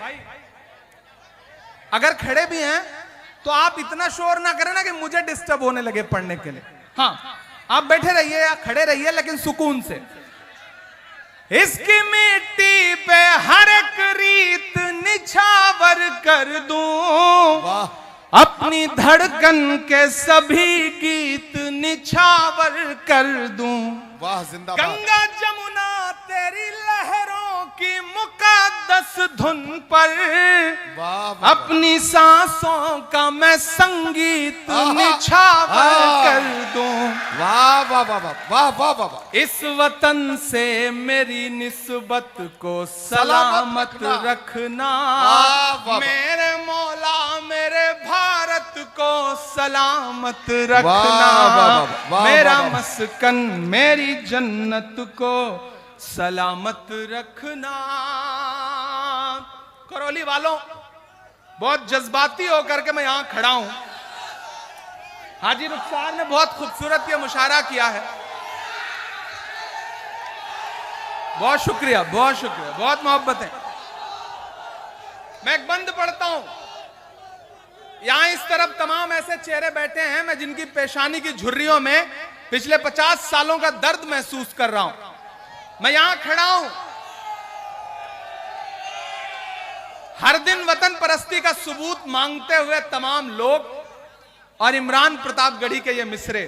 अगर खड़े भी हैं तो आप इतना शोर ना करें ना कि मुझे डिस्टर्ब होने लगे पढ़ने के लिए। हाँ, आप बैठे रहिए या खड़े रहिए, लेकिन सुकून से। इसकी मिट्टी पे हर एक रीत निछावर कर दूं, अपनी धड़कन के सभी गीत निछावर कर दूं। वाह जिंदाबाद। गंगा जमुना तेरी लहरों की मुकद्दस धुन पर वाह वाह। अपनी सांसों का मैं संगीत निछावर कर दूं। वाह वाह वाह वाह वाह वाह वाह। इस वतन से मेरी निस्बत को सलामत रखना। मेरे मौला मेरे भारत को सलामत रखना। मेरा मस्कन मेरी जन्नत को सलामत रखना। करौली वालों, बहुत जज्बाती होकर के मैं यहां खड़ा हूं। हाजी रुखसार ने बहुत खूबसूरत ये मुशायरा किया है। बहुत शुक्रिया, बहुत शुक्रिया, बहुत मोहब्बत है। मैं एक बंद पढ़ता हूं। यहां इस तरफ तमाम ऐसे चेहरे बैठे हैं मैं जिनकी पेशानी की झुर्रियों में पिछले 50 सालों का दर्द महसूस कर रहा हूं। मैं यहां खड़ा हूं, हर दिन वतन परस्ती का सबूत मांगते हुए तमाम लोग और इमरान प्रतापगढ़ी के ये मिसरे।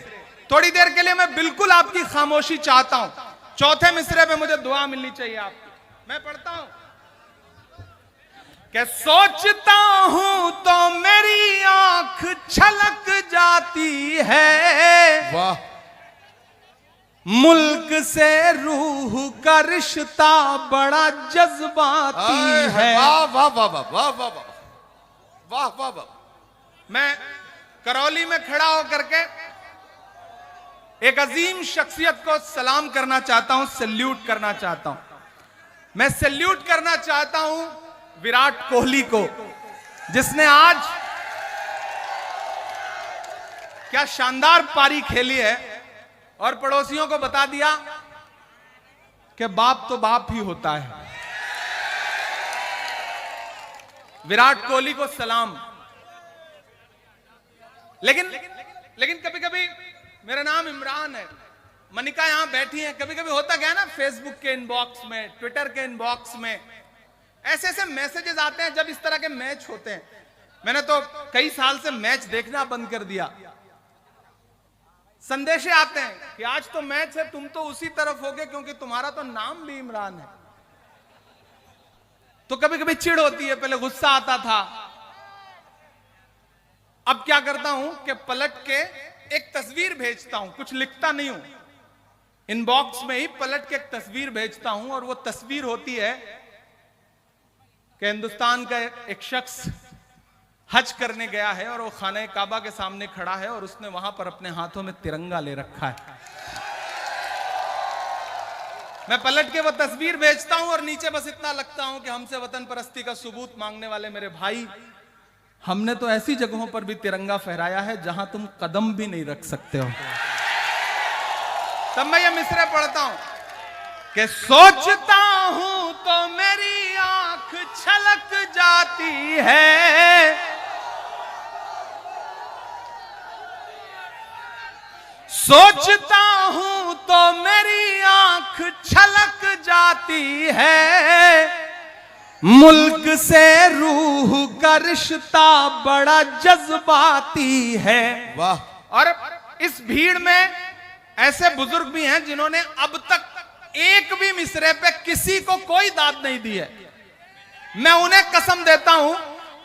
थोड़ी देर के लिए मैं बिल्कुल आपकी खामोशी चाहता हूं। चौथे मिसरे पे मुझे दुआ मिलनी चाहिए आपकी। मैं पढ़ता हूं कि सोचता हूं तो मेरी आंख छलक जाती है। वाह। मुल्क से रूह का रिश्ता बड़ा जज्बाती है। वाह वाह वाह वाह वाह वाह वाह वाह वाह। मैं करौली में खड़ा होकर के एक अजीम शख्सियत को सलाम करना चाहता हूं, सैल्यूट करना चाहता हूं। मैं सैल्यूट करना चाहता हूं विराट कोहली को, जिसने आज क्या शानदार पारी खेली है और पड़ोसियों को बता दिया कि बाप तो बाप ही होता है। विराट कोहली को सलाम। लेकिन कभी कभी मेरा नाम इमरान है, मनिका यहां बैठी है। कभी कभी होता क्या है ना, फेसबुक के इनबॉक्स में, ट्विटर के इनबॉक्स में ऐसे ऐसे मैसेजेस आते हैं जब इस तरह के मैच होते हैं। मैंने तो कई साल से मैच देखना बंद कर दिया। संदेशे आते हैं कि आज तो मैच है, तुम तो उसी तरफ होगे क्योंकि तुम्हारा तो नाम भी इमरान है। तो कभी कभी चिढ़ होती है, पहले गुस्सा आता था। अब क्या करता हूं कि पलट के एक तस्वीर भेजता हूं, कुछ लिखता नहीं हूं, इनबॉक्स में ही पलट के एक तस्वीर भेजता हूं। और वो तस्वीर होती है कि हिंदुस्तान का एक शख्स हज करने गया है और वो खाने काबा के सामने खड़ा है और उसने वहां पर अपने हाथों में तिरंगा ले रखा है। मैं पलट के वो तस्वीर भेजता हूं और नीचे बस इतना लगता हूं कि हमसे वतन परस्ती का सबूत मांगने वाले मेरे भाई, हमने तो ऐसी जगहों पर भी तिरंगा फहराया है जहां तुम कदम भी नहीं रख सकते हो। तब मैं ये मिसरे पढ़ता हूं कि सोचता हूं तो मेरी आंख छलक जाती है। सोचता हूं तो मेरी आंख छलक जाती है। मुल्क से रूह का रिश्ता बड़ा जज्बाती है। वाह। और इस भीड़ में ऐसे बुजुर्ग भी हैं जिन्होंने अब तक एक भी मिसरे पे किसी को कोई दाद नहीं दी है। मैं उन्हें कसम देता हूं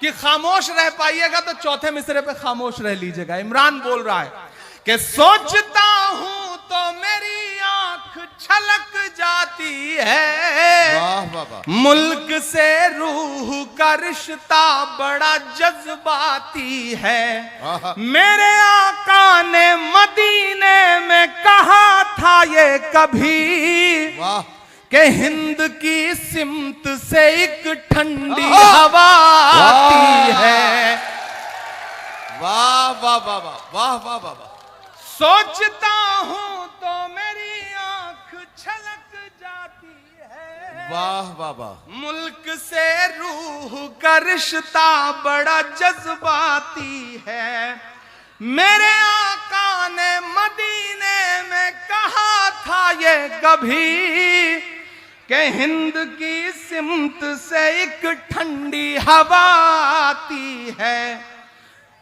कि खामोश रह पाइएगा तो चौथे मिसरे पे खामोश रह लीजिएगा। इमरान बोल रहा है कि सोचता हूं तो मेरी आंख छलक जाती है। वाह वाह वाह। मुल्क से रूह का रिश्ता बड़ा जज्बाती है। मेरे आका ने मदीने में कहा था ये कभी, वाह, कि हिंद की सिमत से एक ठंडी हवा आती है। वाह वाह वाह वाह वाह वाह वाह वाह। सोचता हूं तो मेरी आंख छलक जाती है। वाह वाह वाह। मुल्क से रूह का रिश्ता बड़ा जज्बाती है। मेरे आका ने मदीने में कहा था ये कभी, कि हिंद की सिमत से एक ठंडी हवा आती है।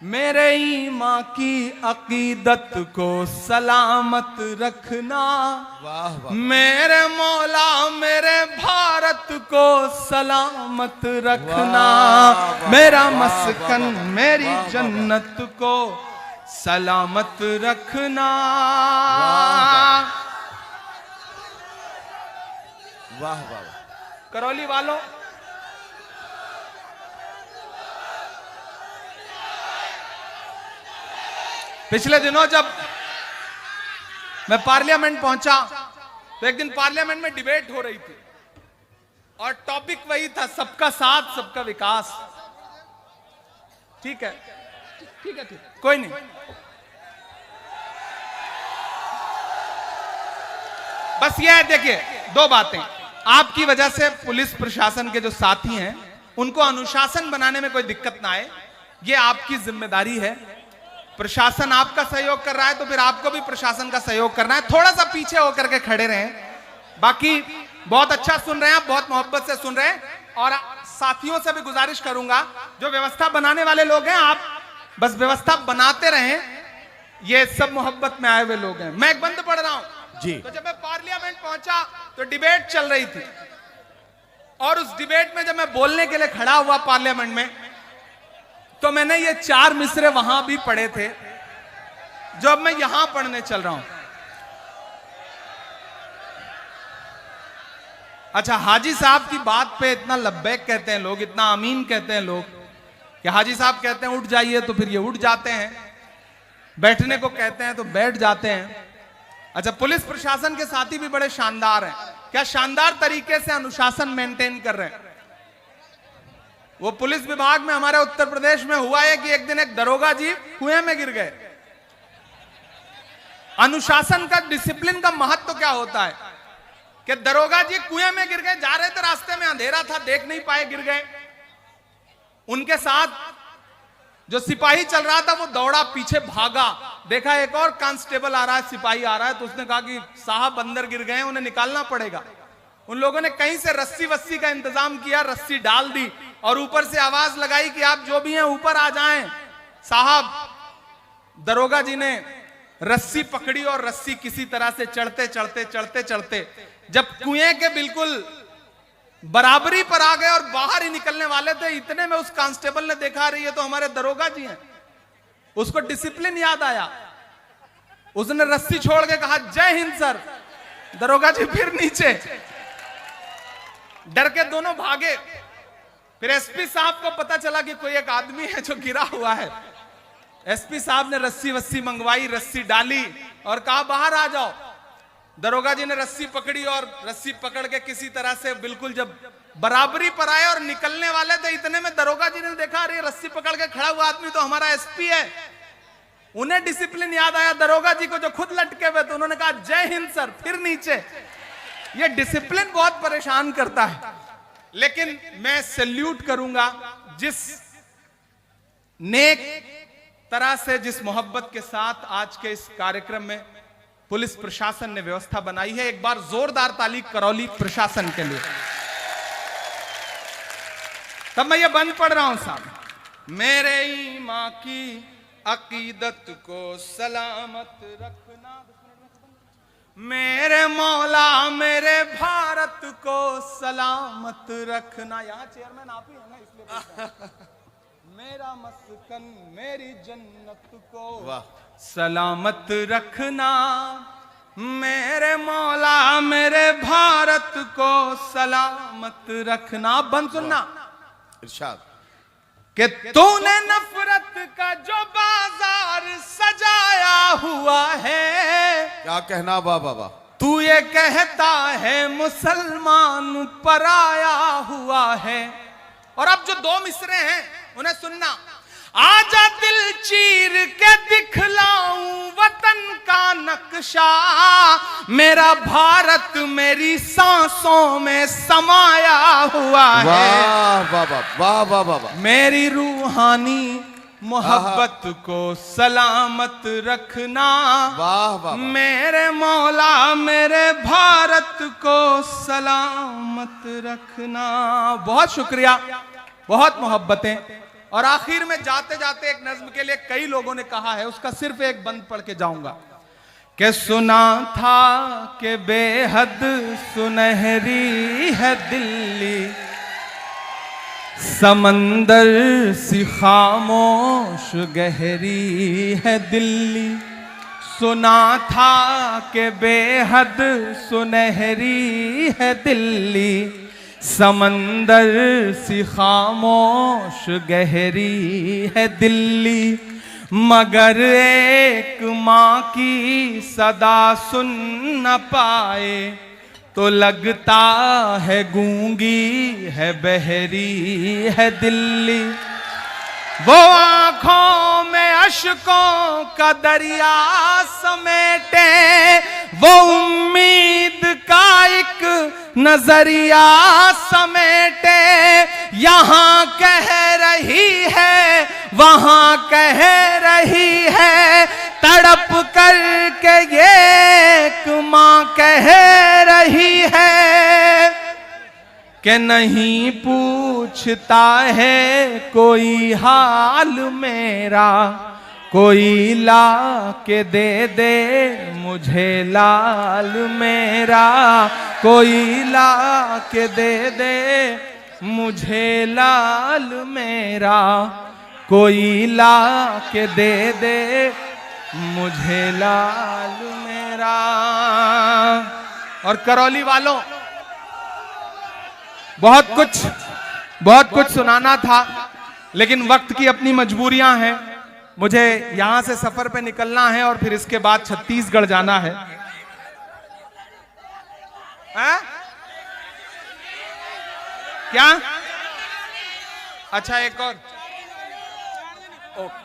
मेरे ईमान की अकीदत को सलामत रखना। वाह वाह मेरे मौला मेरे भारत को सलामत रखना। वाह, मेरा वाह, मस्कन वाह, वाह, मेरी वाह, वाह, जन्नत को सलामत रखना। वाह वाह करौली वालों, पिछले दिनों जब मैं पार्लियामेंट पहुंचा तो एक दिन पार्लियामेंट में डिबेट हो रही थी और टॉपिक वही था, सबका साथ सबका विकास। ठीक है, ठीक है, ठीक है, कोई नहीं। बस ये है, देखिए दो बातें। आपकी वजह से पुलिस प्रशासन के जो साथी हैं उनको अनुशासन बनाने में कोई दिक्कत ना आए, ये आपकी जिम्मेदारी है। प्रशासन आपका सहयोग कर रहा है तो फिर आपको भी प्रशासन का सहयोग करना है। थोड़ा सा पीछे होकर के खड़े रहें। बाकी बहुत अच्छा सुन रहे हैं आप, बहुत मोहब्बत से सुन रहे हैं। और साथियों से भी गुजारिश करूंगा, जो व्यवस्था बनाने वाले लोग हैं, आप बस व्यवस्था बनाते रहें। ये सब मोहब्बत में आए हुए लोग हैं। मैं एक बंद पढ़ रहा हूं जी। तो जब मैं पार्लियामेंट पहुंचा तो डिबेट चल रही थी और उस डिबेट में जब मैं बोलने के लिए खड़ा हुआ पार्लियामेंट में, तो मैंने ये 4 मिसरे वहां भी पढ़े थे जो अब मैं यहां पढ़ने चल रहा हूं। अच्छा, हाजी साहब की बात पे इतना लब्बैक कहते हैं लोग, इतना आमीन कहते हैं लोग कि हाजी साहब कहते हैं उठ जाइए तो फिर ये उठ जाते हैं, बैठने को कहते हैं तो बैठ जाते हैं। अच्छा, पुलिस प्रशासन के साथी भी बड़े शानदार हैं। क्या शानदार तरीके से अनुशासन मेंटेन कर रहे हैं। वो पुलिस विभाग में हमारे उत्तर प्रदेश में हुआ है कि एक दिन एक दरोगा जी कुएं में गिर गए। अनुशासन का, डिसिप्लिन का महत्व क्या होता है कि दरोगा जी कुएं में गिर गए, जा रहे थे, रास्ते में अंधेरा था, देख नहीं पाए, गिर गए। उनके साथ जो सिपाही चल रहा था वो दौड़ा, पीछे भागा, देखा एक और कांस्टेबल आ रहा है, सिपाही आ रहा है, तो उसने कहा कि साहब अंदर गिर गए, उन्हें निकालना पड़ेगा। उन लोगों ने कहीं से रस्सी वस्सी का इंतजाम किया, रस्सी डाल दी और ऊपर से आवाज लगाई कि आप जो भी हैं ऊपर आ जाएं। साहब, दरोगा जी ने रस्सी पकड़ी और रस्सी किसी तरह से चढ़ते चढ़ते चढ़ते चढ़ते जब कुएं के बिल्कुल बराबरी पर आ गए और बाहर ही निकलने वाले थे, इतने में उस कांस्टेबल ने देखा, रही है तो हमारे दरोगा जी हैं। उसको डिसिप्लिन याद आया, उसने रस्सी छोड़ के कहा जय हिंद सर। दरोगा जी फिर नीचे, डर के दोनों भागे। फिर एसपी साहब को पता चला कि कोई एक आदमी है जो गिरा हुआ है। एसपी साहब ने रस्सी वस्सी मंगवाई, रस्सी डाली और कहा बाहर आ जाओ। दरोगा जी ने रस्सी पकड़ी और रस्सी पकड़ के किसी तरह से बिल्कुल जब बराबरी पर आए और निकलने वाले थे, इतने में दरोगा जी ने देखा, अरे रस्सी पकड़ के खड़ा हुआ आदमी तो हमारा एसपी है। उन्हें डिसिप्लिन याद आया, दरोगा जी को जो खुद लटके हुए थे, उन्होंने कहा जय हिंद सर, फिर नीचे। ये डिसिप्लिन बहुत परेशान करता है। लेकिन मैं सैल्यूट करूंगा जिस नेक तरह से, जिस मोहब्बत के साथ आज के इस कार्यक्रम में पुलिस प्रशासन ने व्यवस्था बनाई है। एक बार जोरदार ताली करौली प्रशासन के लिए। तब मैं ये बंद पढ़ रहा हूं साहब। मेरे ईमान की अकीदत को सलामत रखना, मेरे मौला मेरे भारत को सलामत रखना। यहां चेयरमैन आप ही है ना, इसलिए मेरा मस्कन मेरी जन्नत को सलामत रखना, मेरे मौला मेरे भारत को सलामत रखना। बंद सुनना, इरशाद कि तूने नफरत का जो बाजार सजाया हुआ है, क्या कहना वाह बाबा। तू ये कहता है मुसलमान पराया हुआ है। और अब जो 2 मिसरे हैं उन्हें सुनना। आजा दिल चीर के दिखलाऊं वतन का नक्शा, मेरा भारत मेरी सांसों में समाया हुआ है। वाह बाबा, वाह वाह बाबा। मेरी रूहानी मोहब्बत को सलामत रखना, वाह वाह। मेरे मौला मेरे भारत को सलामत रखना। बहुत शुक्रिया, बहुत मोहब्बतें। और आखिर में जाते जाते एक नज्म के लिए कई लोगों ने कहा है, उसका सिर्फ एक बंद पढ़ के जाऊंगा कि सुना था कि बेहद सुनहरी है दिल्ली, समंदर सी खामोश गहरी है दिल्ली। सुना था कि बेहद सुनहरी है दिल्ली, समंदर सी खामोश गहरी है दिल्ली। मगर एक माँ की सदा सुन न पाए तो लगता है गूंगी है बहरी है दिल्ली। वो आंखों में अश्कों का दरिया समेटे, वो उम्मीद का एक नजरिया समेटे। यहाँ कह रही है वहां कह रही है, तड़प करके ये एक माँ कह रही है कि नहीं पूछता है कोई हाल मेरा, कोई ला के दे दे मुझे लाल मेरा, कोई ला के दे दे मुझे लाल मेरा, कोई ला के दे दे मुझे लाल मेरा। और करौली वालों, बहुत कुछ सुनाना था, लेकिन वक्त की अपनी मजबूरियां हैं। मुझे यहां से सफर पे निकलना है और फिर इसके बाद छत्तीसगढ़ जाना है। क्या? अच्छा, एक और। ओके।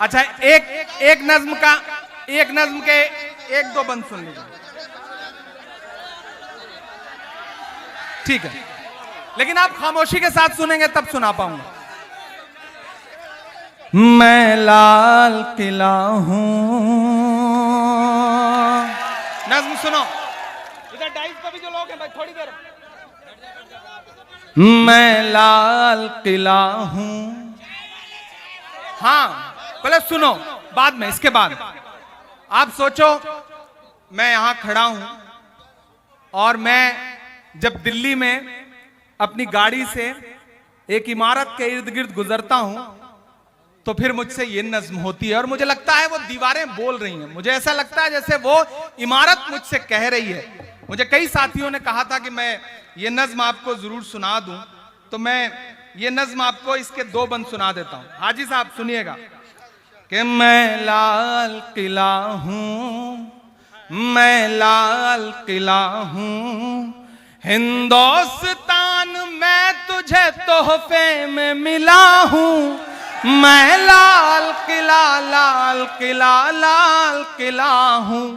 अच्छा, एक नज्म के एक दो बंद सुन लीजिए, ठीक है? लेकिन आप खामोशी के साथ सुनेंगे तब सुना पाऊंगा। मैं लाल किला हूं, नज्म सुनो इधर डाइस पे भी जो लोग हैं भाई, थोड़ी देर। मैं लाल किला हूं, हाँ पहले सुनो, बाद में, इसके बाद आप सोचो मैं यहां खड़ा हूं और मैं जब दिल्ली में अपनी गाड़ी से एक इमारत के इर्द गिर्द गुजरता हूं तो फिर मुझसे ये नज्म होती है और मुझे लगता है वो दीवारें बोल रही हैं। मुझे ऐसा लगता है जैसे वो इमारत मुझसे कह रही है। मुझे कई साथियों ने कहा था कि मैं ये नज्म आपको जरूर सुना दूं, तो मैं ये नज्म आपको इसके दो बंद सुना देता हूं। हाजी साहब सुनिएगा कि मैं लाल किला हूं, मैं लाल किला हूं, हिंदुस्तान मैं तुझे तोहफे में मिला हूं। मैं लाल किला लाल किला लाल किला हूं,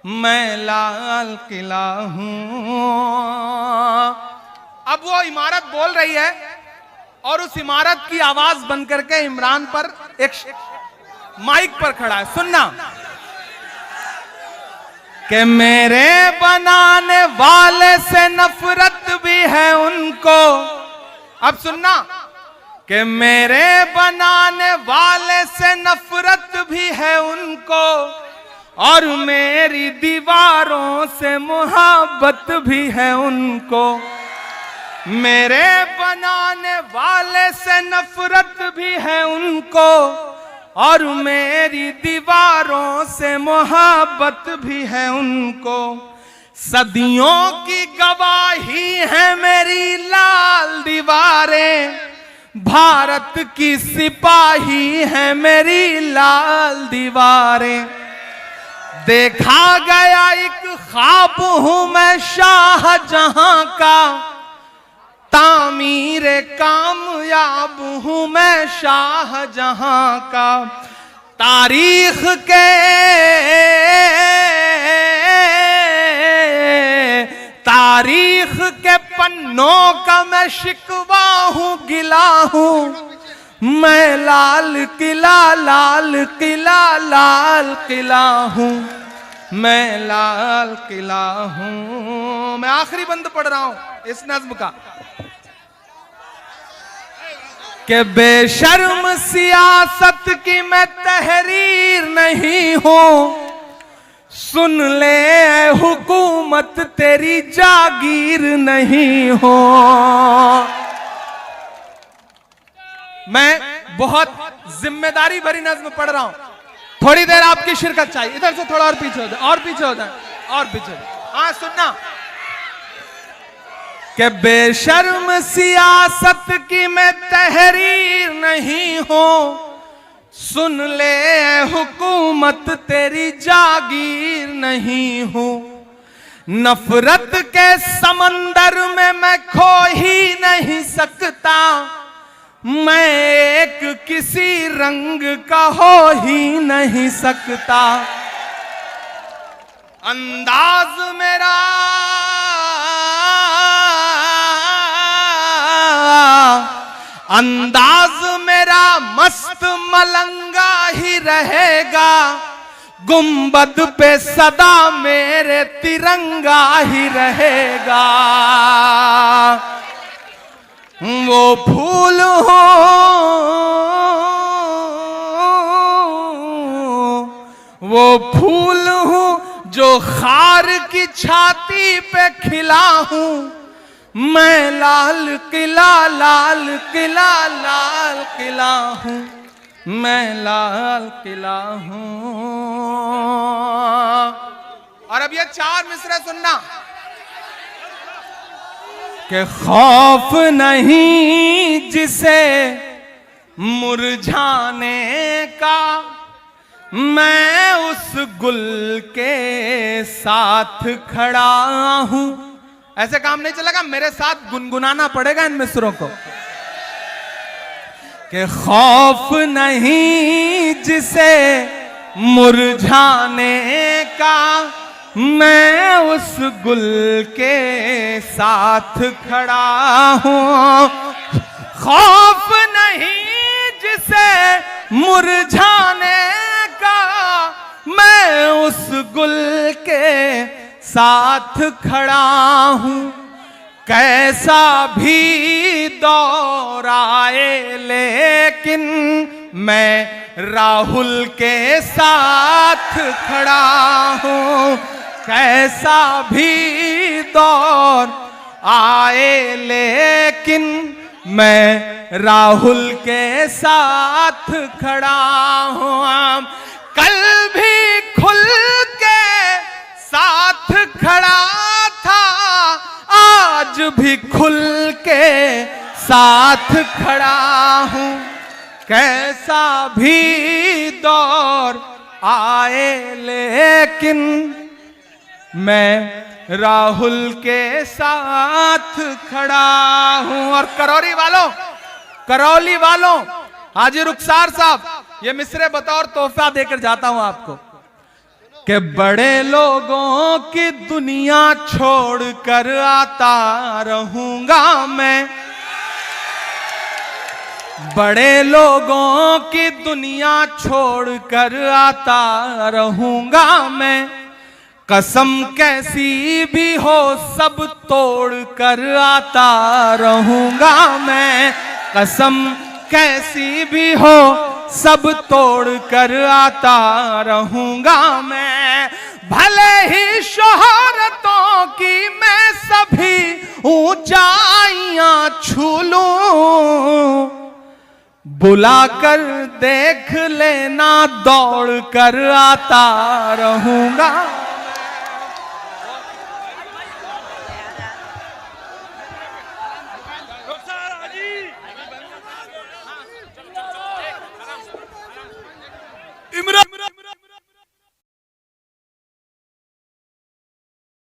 मैं लाल किला हूं। अब वो इमारत बोल रही है और उस इमारत की आवाज बन करके इमरान पर एक माइक पर खड़ा है। सुनना कि मेरे बनाने वाले से नफरत भी है उनको। अब सुनना कि मेरे बनाने वाले से नफरत भी है उनको और मेरी दीवारों से मोहब्बत भी है उनको। मेरे बनाने वाले से नफरत भी है उनको और मेरी दीवारों से मोहब्बत भी है उनको। सदियों की गवाही है मेरी लाल दीवारें, भारत की सिपाही है मेरी लाल दीवारें। देखा गया एक ख्वाब हूं मैं शाहजहां का, तामीरे कामयाब हूं मैं शाहजहां का। तारीख के पन्नों का मैं शिकवा हूं, गिला हूं। मैं लाल किला लाल किला लाल किला हूं, मैं लाल किला हूं। मैं आखिरी बंद पढ़ रहा हूं इस नज्म का कि बेशर्म सियासत की मैं तहरीर नहीं हूं, सुन ले हुकूमत तेरी जागीर नहीं हो। मैं बहुत जिम्मेदारी भरी नज्म पढ़ रहा हूं, थोड़ी देर आपकी शिरकत चाहिए। इधर से थोड़ा और पीछे हो जाए, और पीछे हो जाए, और पीछे। हाँ सुनना कि बेशर्म सियासत की मैं तहरीर नहीं हूं, सुन ले हुकूमत तेरी जागीर नहीं हूं। नफरत के समंदर में मैं खो ही नहीं सकता, मैं एक किसी रंग का हो ही नहीं सकता। अंदाज मेरा मस्त मलंगा ही रहेगा, गुंबद पे सदा मेरे तिरंगा ही रहेगा। वो फूल हो जो खार की छाती पे खिला हूं, मैं लाल किला हूं, मैं लाल किला हूं। और अब ये 4 मिसरे सुनना कि खौफ नहीं जिसे मुरझाने का, मैं उस गुल के साथ खड़ा हूं। ऐसे काम नहीं चलेगा, मेरे साथ गुनगुनाना पड़ेगा इन मिसरों को कि खौफ नहीं जिसे मुरझाने का, मैं उस गुल के साथ खड़ा हूं। खौफ नहीं जिसे मुरझाने का, मैं उस गुल के साथ खड़ा हूं। कैसा भी दौर आए लेकिन मैं राहुल के साथ खड़ा हूं। कैसा भी दौर आए लेकिन मैं राहुल के साथ खड़ा हूं। कल भी खुल के साथ खड़ा था, आज भी खुल के साथ खड़ा हूं। कैसा भी दौर आए लेकिन मैं राहुल के साथ खड़ा हूं। और करौली वालों, हाजी रुखसार साहब, ये मिसरे बतौर तोहफा देकर जाता हूं आपको कि बड़े लोगों की दुनिया छोड़कर आता रहूंगा मैं। बड़े लोगों की दुनिया छोड़कर आता रहूंगा मैं। कसम कैसी भी हो सब तोड़ कर आता रहूंगा मैं। कसम कैसी भी हो सब तोड़ कर आता रहूंगा मैं। भले ही शोहरतों की मैं सभी ऊंचाइयां छू लूं, बुलाकर देख लेना दौड़ कर आता रहूंगा।